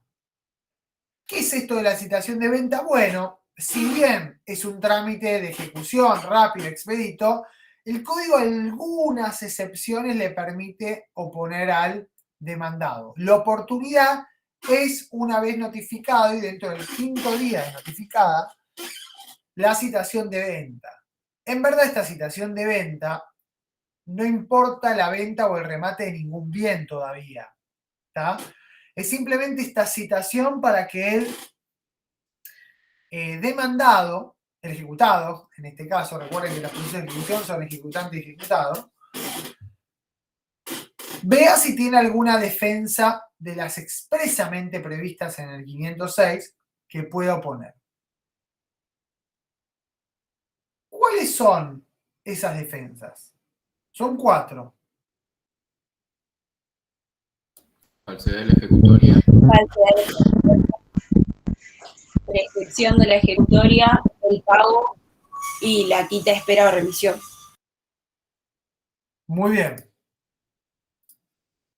¿Qué es esto de la citación de venta? Bueno, si bien es un trámite de ejecución rápido, expedito, el código algunas excepciones le permite oponer al demandado. La oportunidad es una vez notificado y dentro del 5º día de notificada la citación de venta. En verdad, esta citación de venta no importa la venta o el remate de ningún bien todavía. ¿Tá? Es simplemente esta citación para que el demandado, el ejecutado, en este caso, recuerden que las funciones de ejecución son ejecutante y ejecutado, vea si tiene alguna defensa de las expresamente previstas en el 506 que pueda oponer. ¿Cuáles son esas defensas? Son 4. Falsedad de la ejecutoria. Falsedad de la ejecutoria. Prescripción de la ejecutoria, el pago Y la quita, espera o remisión. Muy bien.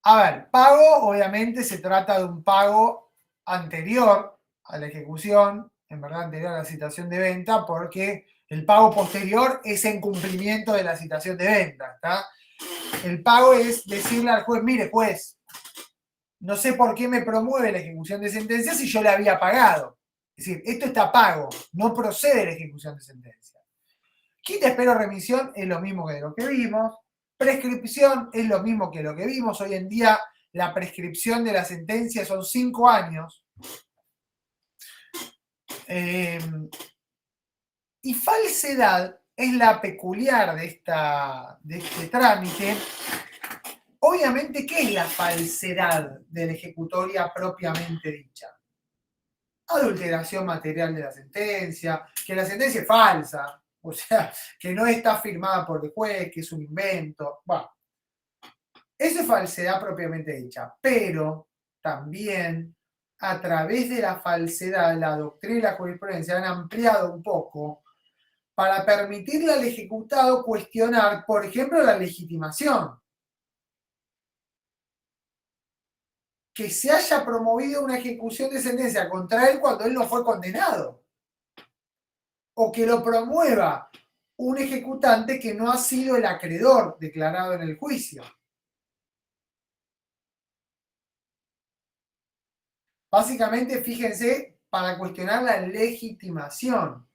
A ver, pago, obviamente se trata de un pago anterior a la ejecución, en verdad anterior a la citación de venta, porque el pago posterior es en cumplimiento de la citación de venta. ¿Está? El pago es decirle al juez, mire juez, no sé por qué me promueve la ejecución de sentencia si yo le había pagado. Es decir, esto está pago, no procede la ejecución de sentencia. Quita, espera o remisión es lo mismo que lo que vimos. Prescripción es lo mismo que lo que vimos. Hoy en día la prescripción de la sentencia son 5 años. Y falsedad es la peculiar de este trámite. Obviamente, ¿qué es la falsedad de la ejecutoria propiamente dicha? Adulteración material de la sentencia, que la sentencia es falsa, o sea, que no está firmada por el juez, que es un invento. Bueno, eso es falsedad propiamente dicha, pero también a través de la falsedad, la doctrina y la jurisprudencia han ampliado un poco para permitirle al ejecutado cuestionar, por ejemplo, la legitimación. Que se haya promovido una ejecución de sentencia contra él cuando él no fue condenado. O que lo promueva un ejecutante que no ha sido el acreedor declarado en el juicio. Básicamente, fíjense, para cuestionar la legitimación.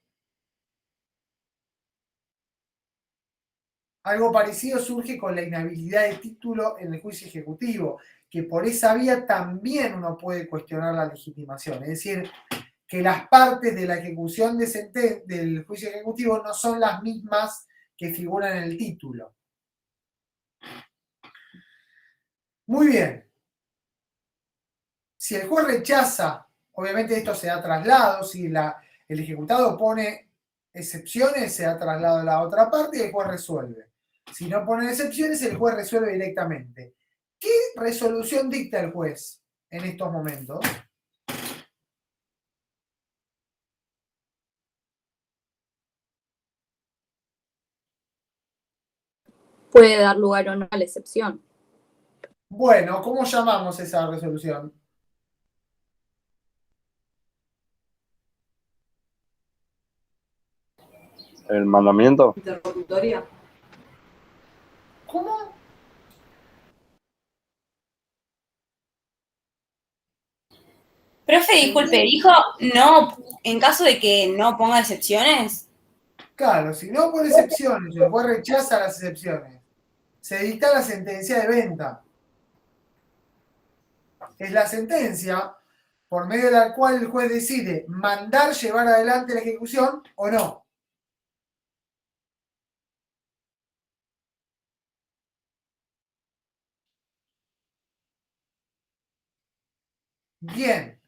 Algo parecido surge con la inhabilidad de título en el juicio ejecutivo, que por esa vía también uno puede cuestionar la legitimación. Es decir, que las partes de la ejecución del juicio ejecutivo no son las mismas que figuran en el título. Muy bien. Si el juez rechaza, obviamente esto se da traslado, si el ejecutado pone excepciones, se da traslado a la otra parte y el juez resuelve. Si no pone excepciones, el juez resuelve directamente. ¿Qué resolución dicta el juez en estos momentos? puede dar lugar o no a la excepción. Bueno, ¿cómo llamamos esa resolución? ¿El mandamiento? Interlocutoria. ¿Cómo? Profe, disculpe, dijo no, en caso de que no ponga excepciones. Claro, si no pone excepciones, el juez rechaza las excepciones, se dicta la sentencia de venta. Es la sentencia por medio de la cual el juez decide mandar llevar adelante la ejecución o no. Bien,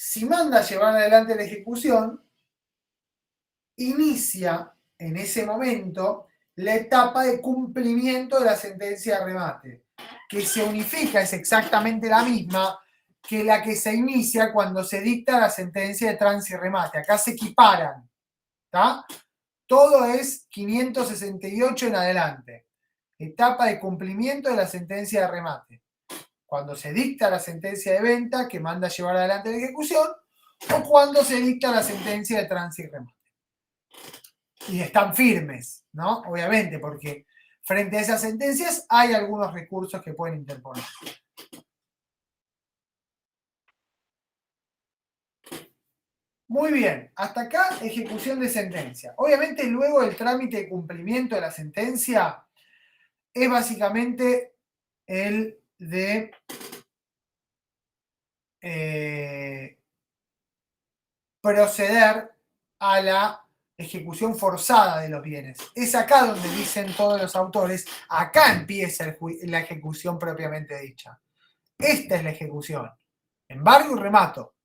si manda llevar adelante la ejecución, inicia en ese momento la etapa de cumplimiento de la sentencia de remate, que se unifica, es exactamente la misma que la que se inicia cuando se dicta la sentencia de trance y remate. Acá se equiparan, ¿está? Todo es 568 en adelante. Etapa de cumplimiento de la sentencia de remate. Cuando se dicta la sentencia de venta que manda a llevar adelante la ejecución, o cuando se dicta la sentencia de trance y remate. Y están firmes, ¿no? Obviamente, porque frente a esas sentencias hay algunos recursos que pueden interponer. Muy bien, hasta acá ejecución de sentencia. Obviamente luego el trámite de cumplimiento de la sentencia es básicamente el de proceder a la ejecución forzada de los bienes. Es acá donde dicen todos los autores, acá empieza la ejecución propiamente dicha. Esta es la ejecución. Embargo y remato.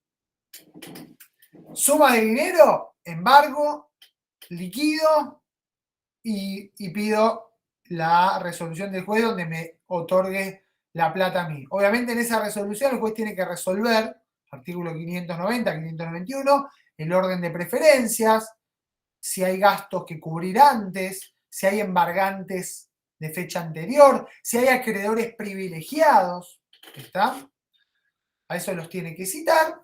Suma de dinero, embargo, liquido y pido la resolución del juez donde me otorgue la plata a mí. Obviamente en esa resolución el juez tiene que resolver, artículo 590, 591, el orden de preferencias, si hay gastos que cubrir antes, si hay embargantes de fecha anterior, si hay acreedores privilegiados, ¿está? A eso los tiene que citar,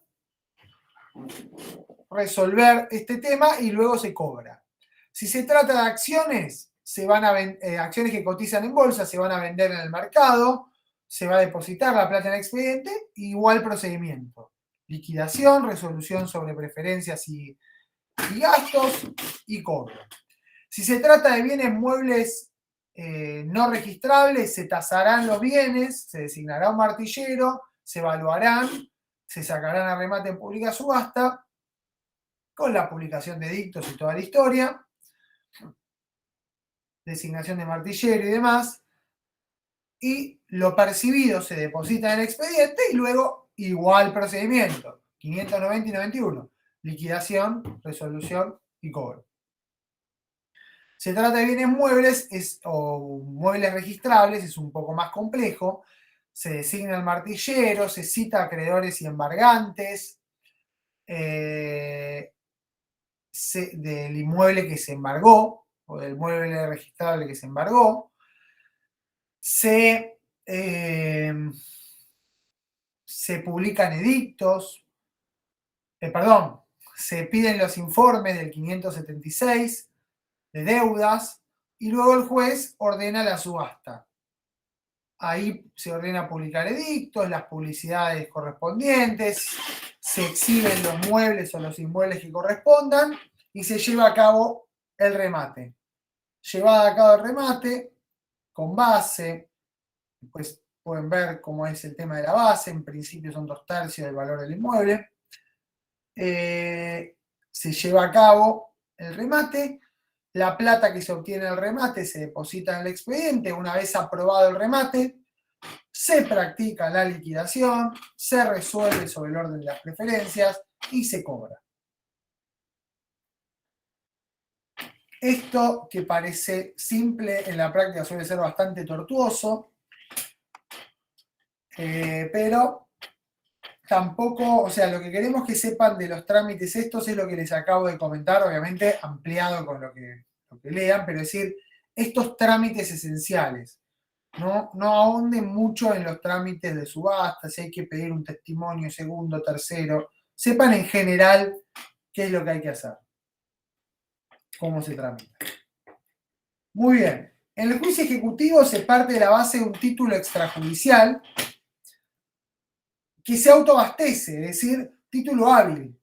resolver este tema y luego se cobra. Si se trata de acciones, acciones que cotizan en bolsa, se van a vender en el mercado, se va a depositar la plata en el expediente, igual procedimiento. Liquidación, resolución sobre preferencias y gastos y cobro. Si se trata de bienes muebles no registrables, se tasarán los bienes, se designará un martillero, se evaluarán, se sacarán a remate en pública subasta, con la publicación de dictos y toda la historia, designación de martillero y demás, y lo percibido se deposita en el expediente y luego igual procedimiento, 590 y 91, liquidación, resolución y cobro. Se trata de bienes muebles o muebles registrables, es un poco más complejo, se designa el martillero, se cita acreedores y embargantes, del inmueble que se embargó o del mueble registrable que se embargó, se publican edictos, se piden los informes del 576 de deudas y luego el juez ordena la subasta. Ahí se ordena publicar edictos, las publicidades correspondientes, se exhiben los muebles o los inmuebles que correspondan y se lleva a cabo el remate. Llevada a cabo el remate, con base, después pueden ver cómo es el tema de la base, en principio son 2/3 del valor del inmueble. Se lleva a cabo el remate, la plata que se obtiene del remate se deposita en el expediente, una vez aprobado el remate, se practica la liquidación, se resuelve sobre el orden de las preferencias y se cobra. Esto que parece simple en la práctica suele ser bastante tortuoso, pero tampoco, o sea, lo que queremos que sepan de los trámites estos es lo que les acabo de comentar, obviamente ampliado con lo que lean, pero es decir, estos trámites esenciales. No ahonden mucho en los trámites de subasta, si hay que pedir un testimonio segundo, tercero. Sepan en general qué es lo que hay que hacer, cómo se tramita. Muy bien. En el juicio ejecutivo se parte de la base de un título extrajudicial que se autoabastece, es decir, título hábil.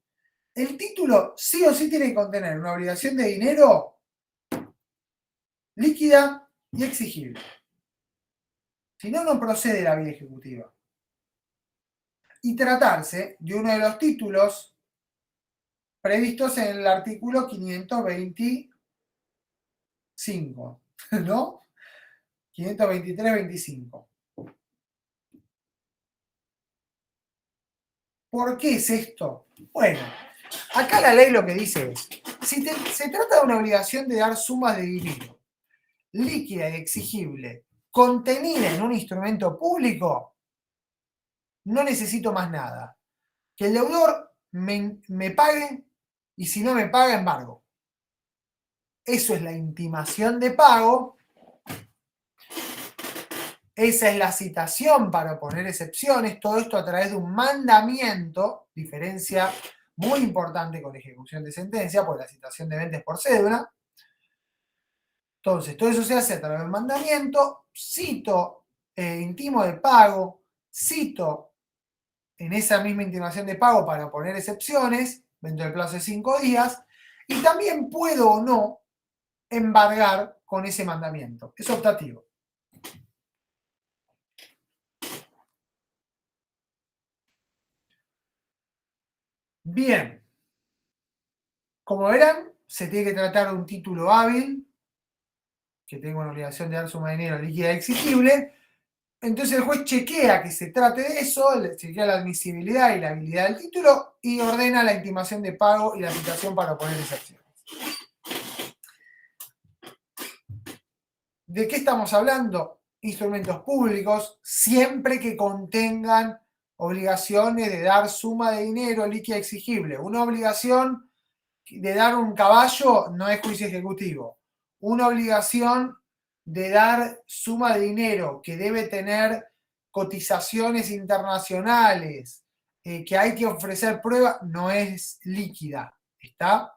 El título sí o sí tiene que contener una obligación de dinero líquida y exigible. Si no, no procede la vía ejecutiva. Y tratarse de uno de los títulos previstos en el artículo 525, ¿no? 523-25. ¿Por qué es esto? Bueno, acá la ley lo que dice es, si se trata de una obligación de dar sumas de dinero líquida y exigible contenida en un instrumento público, no necesito más nada. Que el deudor me pague y si no me paga, embargo. Eso es la intimación de pago. Esa es la citación para oponer excepciones. Todo esto a través de un mandamiento, diferencia muy importante con la ejecución de sentencia, porque la citación de venta es por cédula. Entonces, todo eso se hace a través de un mandamiento. Cito intimo de pago, cito en esa misma intimación de pago para oponer excepciones dentro del plazo de 5 días, y también puedo o no embargar con ese mandamiento. Es optativo. Bien. Como verán, se tiene que tratar de un título hábil, que tenga una obligación de dar suma de dinero líquida y exigible. Entonces el juez chequea que se trate de eso, chequea la admisibilidad y la habilidad del título y ordena la intimación de pago y la citación para oponer excepciones. ¿De qué estamos hablando? Instrumentos públicos, siempre que contengan obligaciones de dar suma de dinero líquida exigible. Una obligación de dar un caballo no es juicio ejecutivo. Una obligación de dar suma de dinero que debe tener cotizaciones internacionales, que hay que ofrecer pruebas, no es líquida. ¿Está?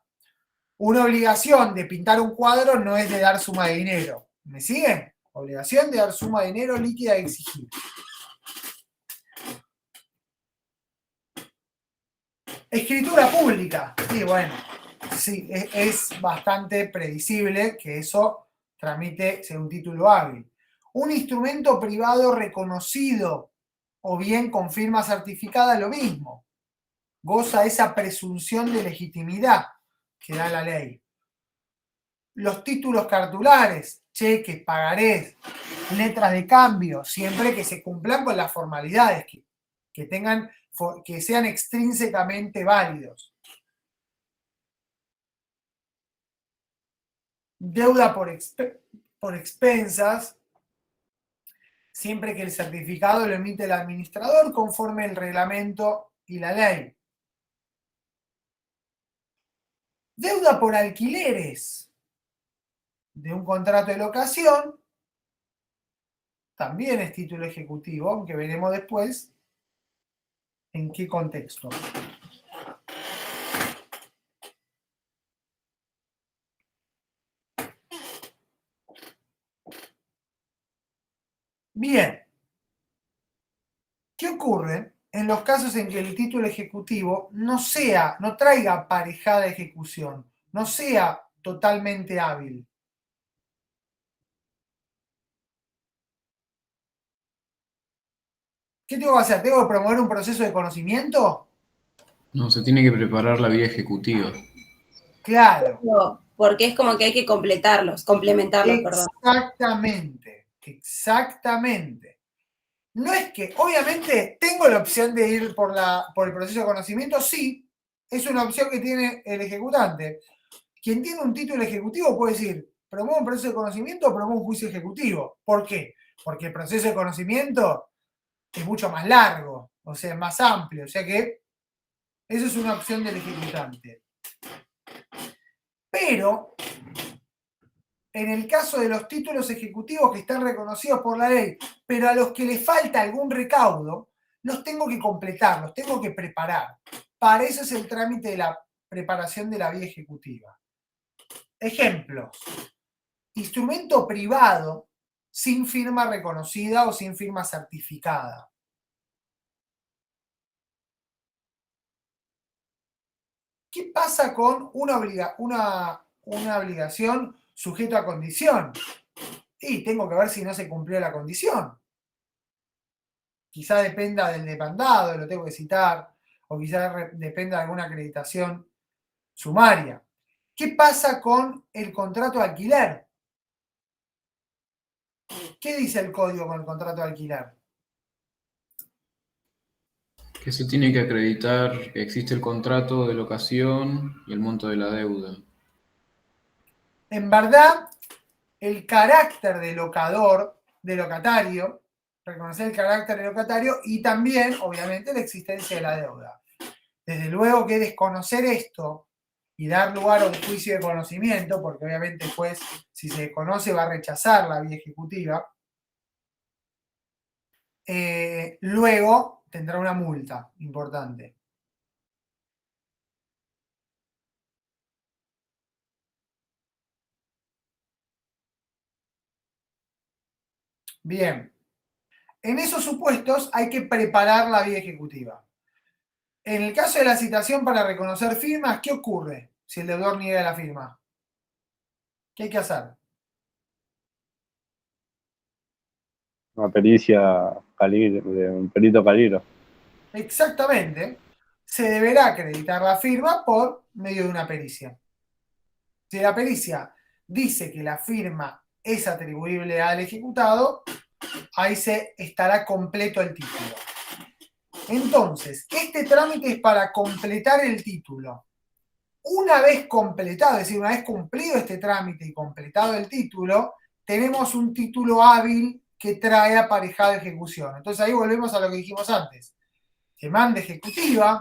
Una obligación de pintar un cuadro no es de dar suma de dinero. ¿Me siguen? Obligación de dar suma de dinero líquida y exigible. Escritura pública. Sí, bueno, sí, es bastante previsible que eso tramite sea un título hábil. Un instrumento privado reconocido o bien con firma certificada, lo mismo. Goza esa presunción de legitimidad que da la ley. Los títulos cartulares, cheques, pagarés, letras de cambio, siempre que se cumplan con las formalidades, que sean extrínsecamente válidos. Deuda por expensas, siempre que el certificado lo emite el administrador conforme el reglamento y la ley. Deuda por alquileres de un contrato de locación, también es título ejecutivo, aunque veremos después en qué contexto. Bien. ¿Qué ocurre en los casos en que el título ejecutivo no traiga aparejada ejecución, no sea totalmente hábil? ¿Qué tengo que hacer? ¿Tengo que promover un proceso de conocimiento? No, se tiene que preparar la vía ejecutiva. Claro. No, porque es como que hay que complementarlos, perdón. Exactamente. No es que, obviamente, tengo la opción de ir por el proceso de conocimiento, sí, es una opción que tiene el ejecutante. Quien tiene un título ejecutivo puede decir, promuevo un proceso de conocimiento o promuevo un juicio ejecutivo. ¿Por qué? Porque el proceso de conocimiento es mucho más largo, o sea, es más amplio, o sea que eso es una opción del ejecutante. Pero, en el caso de los títulos ejecutivos que están reconocidos por la ley, pero a los que les falta algún recaudo, los tengo que completar, los tengo que preparar. Para eso es el trámite de la preparación de la vía ejecutiva. Ejemplos. Instrumento privado sin firma reconocida o sin firma certificada. ¿Qué pasa con una obligación sujeto a condición? Y tengo que ver si no se cumplió la condición. Quizá dependa del demandado, lo tengo que citar, o quizá dependa de alguna acreditación sumaria. ¿Qué pasa con el contrato de alquiler? ¿Qué dice el código con el contrato de alquiler? Que se tiene que acreditar que existe el contrato de locación y el monto de la deuda. En verdad, el carácter de locador, de locatario, reconocer el carácter de locatario y también, obviamente, la existencia de la deuda. Desde luego que desconocer esto y dar lugar a un juicio de conocimiento, porque obviamente el juez, si se desconoce, va a rechazar la vía ejecutiva, luego tendrá una multa importante. Bien. En esos supuestos hay que preparar la vía ejecutiva. En el caso de la citación para reconocer firmas, ¿qué ocurre si el deudor niega la firma? ¿Qué hay que hacer? Una pericia de un perito calibro. Exactamente. Se deberá acreditar la firma por medio de una pericia. Si la pericia dice que la firma es atribuible al ejecutado, ahí se estará completo el título. Entonces, este trámite es para completar el título. Una vez completado, es decir, una vez cumplido este trámite y completado el título, tenemos un título hábil que trae aparejada ejecución. Entonces ahí volvemos a lo que dijimos antes. Demanda ejecutiva,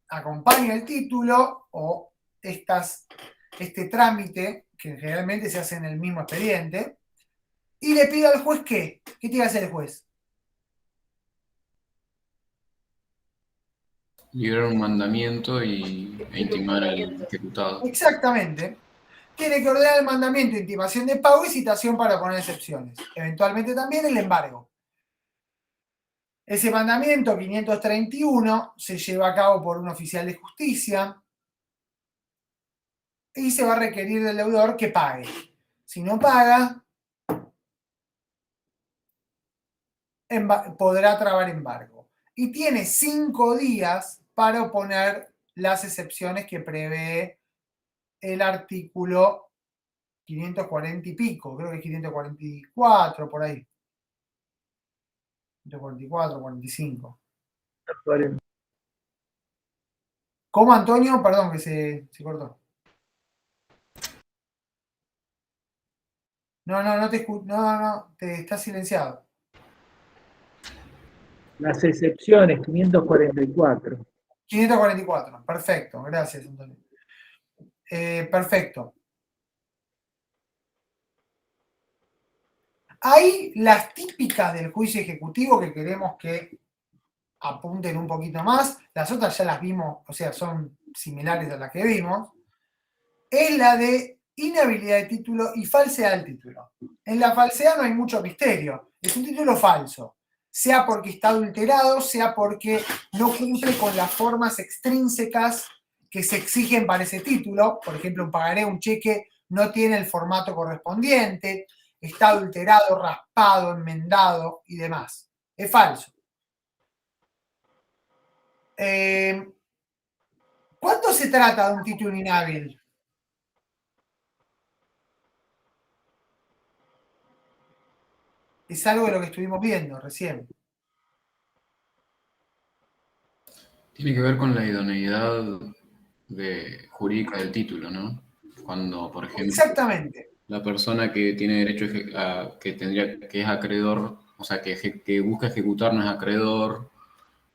acompaña el título o este trámite, que generalmente se hace en el mismo expediente, y le pide al juez ¿qué? ¿Qué tiene que hacer el juez? Liberar un mandamiento e intimar al ejecutado. Exactamente. Tiene que ordenar el mandamiento, intimación de pago y citación para poner excepciones. Eventualmente también el embargo. Ese mandamiento 531 se lleva a cabo por un oficial de justicia y se va a requerir del deudor que pague. Si no paga, podrá trabar embargo. Y tiene 5 días para oponer las excepciones que prevé el artículo 540 y pico, creo que es 544, por ahí. 544, 45. ¿Cómo, Antonio? Perdón, que se cortó. No te escucho. No, te está silenciado. Las excepciones, 544. 544, perfecto, gracias, Antonio. Perfecto. Hay las típicas del juicio ejecutivo que queremos que apunten un poquito más. Las otras ya las vimos, o sea, son similares a las que vimos. Es la de inhabilidad de título y falsedad del título. En la falsedad no hay mucho misterio. Es un título falso. Sea porque está adulterado, sea porque no cumple con las formas extrínsecas que se exigen para ese título. Por ejemplo, un pagaré, un cheque, no tiene el formato correspondiente, está adulterado, raspado, enmendado y demás. Es falso. ¿Cuánto se trata de un título inhábil? Es algo de lo que estuvimos viendo recién. Tiene que ver con la idoneidad jurídica del título, ¿no? Cuando, por ejemplo, exactamente, la persona que tiene derecho que es acreedor, o sea, que busca ejecutar no es acreedor,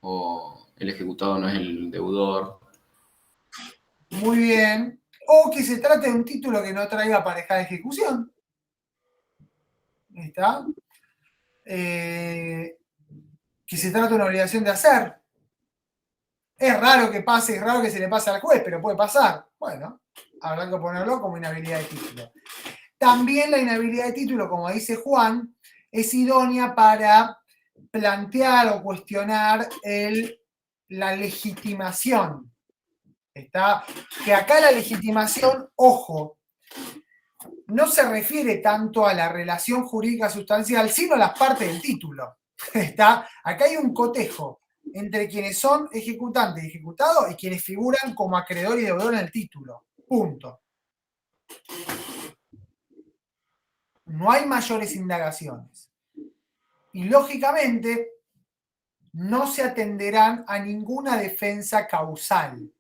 o el ejecutado no es el deudor. Muy bien. O que se trate de un título que no traiga aparejada de ejecución. Ahí está. Que se trate de una obligación de hacer. Es raro que pase, es raro que se le pase al juez, pero puede pasar. Bueno, habrá que ponerlo como inhabilidad de título. También la inhabilidad de título, como dice Juan, es idónea para plantear o cuestionar la legitimación. ¿Está? Que acá la legitimación, ojo, no se refiere tanto a la relación jurídica sustancial, sino a las partes del título. ¿Está? Acá hay un cotejo entre quienes son ejecutantes y ejecutados y quienes figuran como acreedor y deudor en el título. Punto. No hay mayores indagaciones. Y lógicamente no se atenderán a ninguna defensa causal.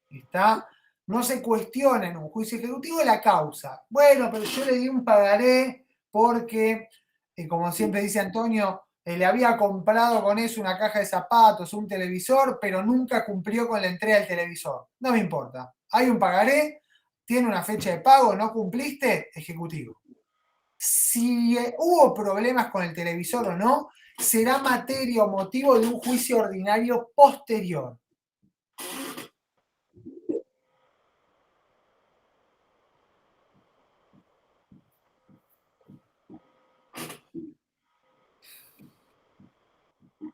¿Está? No se cuestiona en un juicio ejecutivo la causa. Bueno, pero yo le di un pagaré porque, como siempre dice Antonio, le había comprado con eso una caja de zapatos, un televisor, pero nunca cumplió con la entrega del televisor. No me importa. Hay un pagaré, tiene una fecha de pago, no cumpliste, ejecutivo. Si hubo problemas con el televisor o no, será materia o motivo de un juicio ordinario posterior.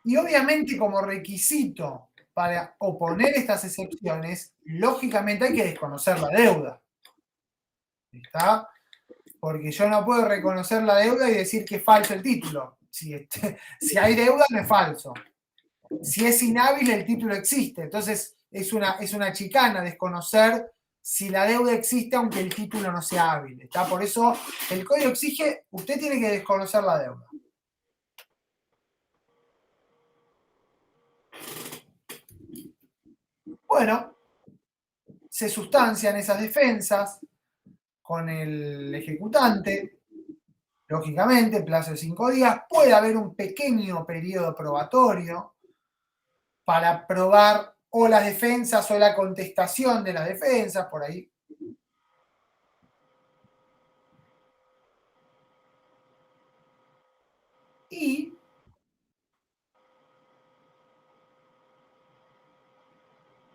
Y obviamente como requisito para oponer estas excepciones, lógicamente hay que desconocer la deuda. ¿Está? Porque yo no puedo reconocer la deuda y decir que es falso el título. Si hay deuda, no es falso. Si es inhábil, el título existe. Entonces es una chicana desconocer si la deuda existe aunque el título no sea hábil. ¿Está? Por eso el código exige, usted tiene que desconocer la deuda. Bueno, se sustancian esas defensas con el ejecutante, lógicamente, en plazo de 5 días. Puede haber un pequeño periodo probatorio para probar o las defensas o la contestación de las defensas, por ahí. Y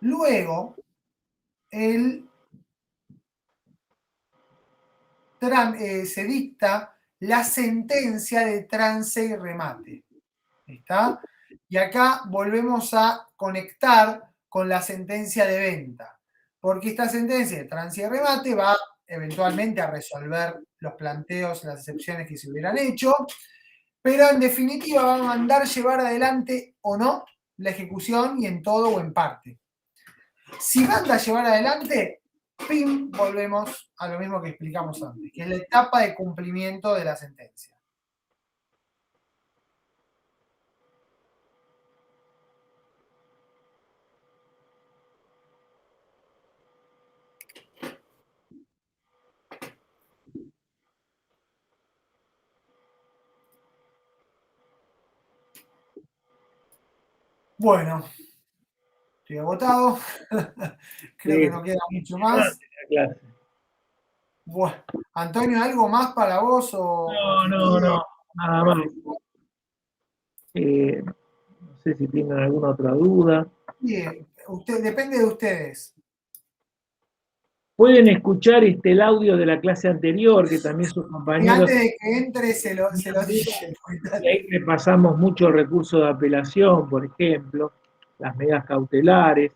luego se dicta la sentencia de trance y remate. ¿Está? Y acá volvemos a conectar con la sentencia de venta, porque esta sentencia de trance y remate va eventualmente a resolver los planteos, las excepciones que se hubieran hecho, pero en definitiva va a mandar llevar adelante o no la ejecución y en todo o en parte. Si manda a llevar adelante, ¡pim!, volvemos a lo mismo que explicamos antes, que es la etapa de cumplimiento de la sentencia. Bueno, estoy agotado. Creo que no queda mucho más. Bueno, Antonio, ¿algo más para vos? No, nada más. No sé si tienen alguna otra duda. Bien, depende de ustedes. Pueden escuchar el audio de la clase anterior, que también sus compañeros... Y antes de que entre, se lo dije. Y ahí repasamos muchos recursos de apelación, por ejemplo, las medidas cautelares.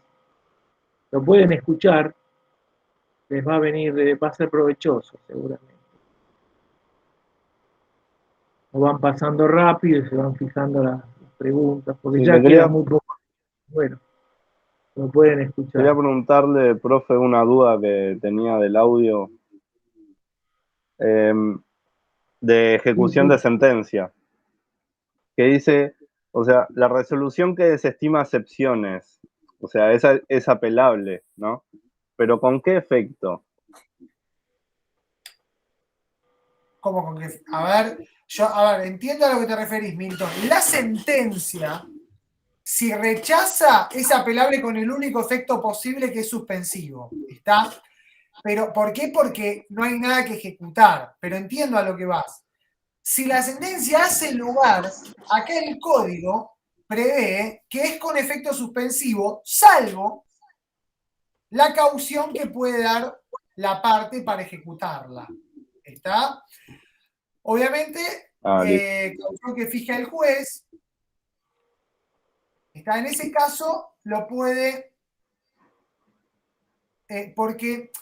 Lo pueden escuchar, les va a ser provechoso, seguramente. Lo van pasando rápido y se van fijando las preguntas, porque ya queda muy poco. Bueno, lo pueden escuchar. Quería preguntarle, profe, una duda que tenía del audio de ejecución de sentencia, que dice, o sea, la resolución que desestima excepciones, o sea, esa es apelable, ¿no? Pero ¿con qué efecto? ¿Cómo con qué? A ver, entiendo a lo que te referís, Milton. La sentencia, si rechaza, es apelable con el único efecto posible, que es suspensivo. ¿Está? Pero, ¿por qué? Porque no hay nada que ejecutar. Pero entiendo a lo que vas. Si la sentencia hace lugar, acá el código prevé que es con efecto suspensivo, salvo la caución que puede dar la parte para ejecutarla. ¿Está? Obviamente, caución que fija el juez. Está, en ese caso, lo puede, porque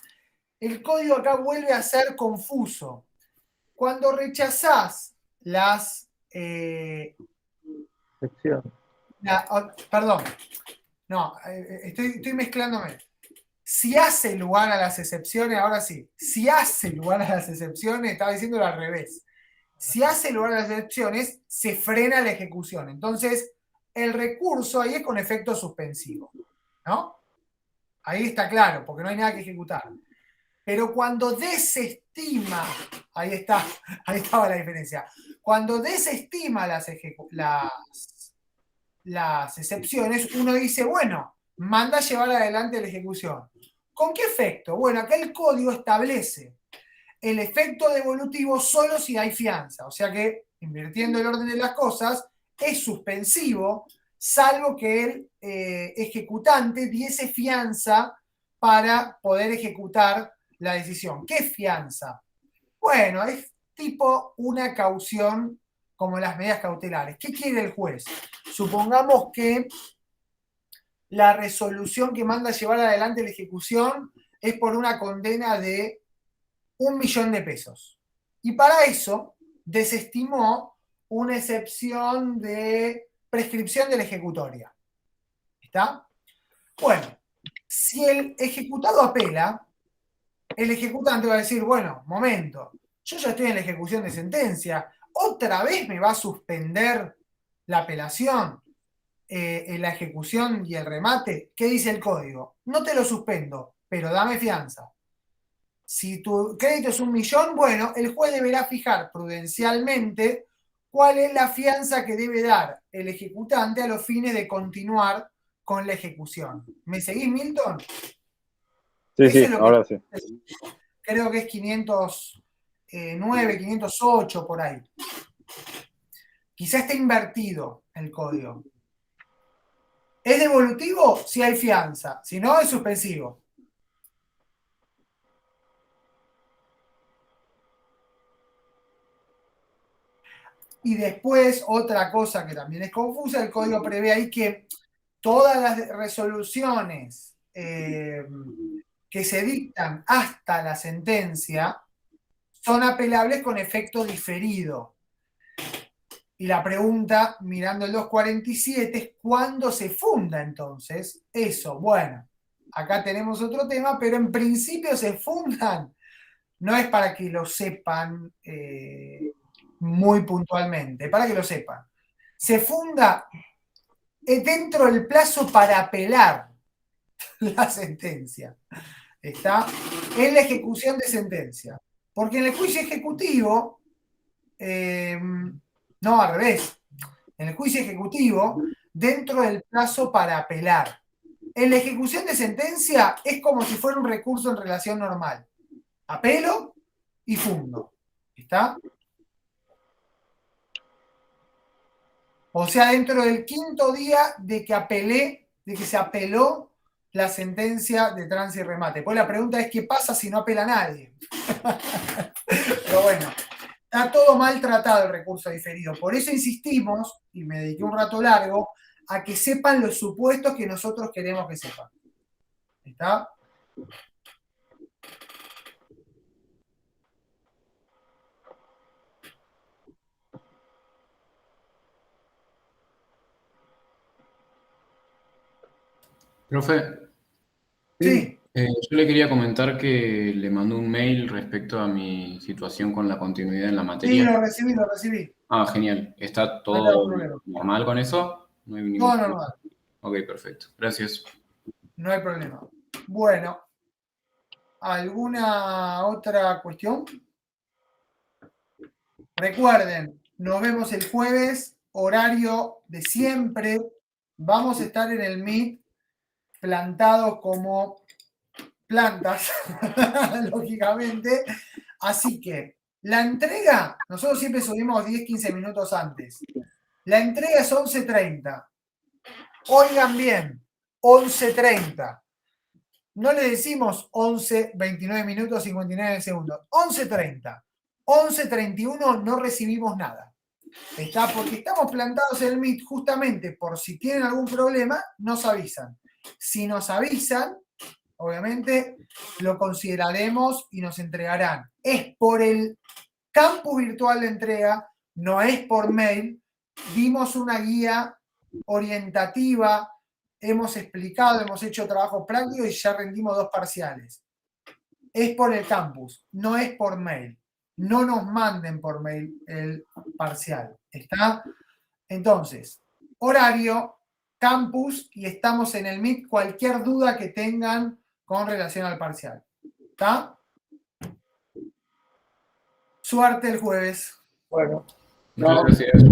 el código acá vuelve a ser confuso. Cuando rechazás las, perdón, no, estoy mezclándome. Si hace lugar a las excepciones, ahora sí, si hace lugar a las excepciones, estaba diciéndolo al revés. Si hace lugar a las excepciones, se frena la ejecución. Entonces, el recurso ahí es con efecto suspensivo, ¿no? Ahí está claro, porque no hay nada que ejecutar. Pero cuando desestima, ahí estaba la diferencia. Cuando desestima las excepciones, uno dice, bueno, manda a llevar adelante la ejecución. ¿Con qué efecto? Bueno, acá el código establece el efecto devolutivo solo si hay fianza. O sea que, invirtiendo el orden de las cosas, es suspensivo, salvo que el ejecutante diese fianza para poder ejecutar la decisión. ¿Qué fianza? Bueno, es tipo una caución como las medidas cautelares. ¿Qué quiere el juez? Supongamos que la resolución que manda a llevar adelante la ejecución es por una condena de 1.000.000 de pesos. Y para eso desestimó una excepción de prescripción de la ejecutoria. ¿Está? Bueno, si el ejecutado apela, el ejecutante va a decir, bueno, momento, yo ya estoy en la ejecución de sentencia, ¿otra vez me va a suspender la apelación, la ejecución y el remate? ¿Qué dice el código? No te lo suspendo, pero dame fianza. Si tu crédito es 1.000.000, bueno, el juez deberá fijar prudencialmente cuál es la fianza que debe dar el ejecutante a los fines de continuar con la ejecución. ¿Me seguís, Milton? Sí, ahora sí. Creo que es 509, 508 por ahí. Quizá esté invertido el código. ¿Es devolutivo? Si hay fianza. Si no, es suspensivo. Y después, otra cosa que también es confusa, el código prevé ahí que todas las resoluciones que se dictan hasta la sentencia son apelables con efecto diferido. Y la pregunta, mirando el 247, es ¿cuándo se funda entonces eso? Bueno, acá tenemos otro tema, pero en principio se fundan. No es para que lo sepan muy puntualmente, para que lo sepan. Se funda dentro del plazo para apelar la sentencia. ¿Está? En la ejecución de sentencia. Porque en el juicio ejecutivo, no, al revés. En el juicio ejecutivo, dentro del plazo para apelar. En la ejecución de sentencia es como si fuera un recurso en relación normal. Apelo y fundo. ¿Está? O sea, dentro del 5.º día de que se apeló la sentencia de trance y remate. Pues la pregunta es, ¿qué pasa si no apela nadie? Pero bueno, está todo mal tratado el recurso diferido. Por eso insistimos, y me dediqué un rato largo, a que sepan los supuestos que nosotros queremos que sepan. ¿Está? Profe, Sí. yo le quería comentar que le mandó un mail respecto a mi situación con la continuidad en la Sí, materia. lo recibí. Ah, genial. ¿Está No hay todo problema. normal con eso? No hay ningún Todo problema. normal. Ok, perfecto. Gracias. No hay problema. Bueno, ¿alguna otra cuestión? Recuerden, nos vemos el jueves, horario de siempre. Vamos a estar en el Meet plantados como plantas, lógicamente. Así que la entrega, nosotros siempre subimos 10-15 minutos antes. La entrega es 11:30. Oigan bien, 11:30. No le decimos 11:29 minutos 59 segundos. 11:30. 11:31 no recibimos nada. ¿Está? Porque estamos plantados en el Meet justamente por si tienen algún problema, nos avisan. Si nos avisan, obviamente lo consideraremos y nos entregarán. Es por el campus virtual de entrega, no es por mail. Dimos una guía orientativa, hemos explicado, hemos hecho trabajo práctico y ya rendimos 2 parciales. Es por el campus, no es por mail. No nos manden por mail el parcial. ¿Está? Entonces, horario, campus y estamos en el Meet. Cualquier duda que tengan con relación al parcial. ¿Está? Suerte el jueves. Bueno. Muchas gracias.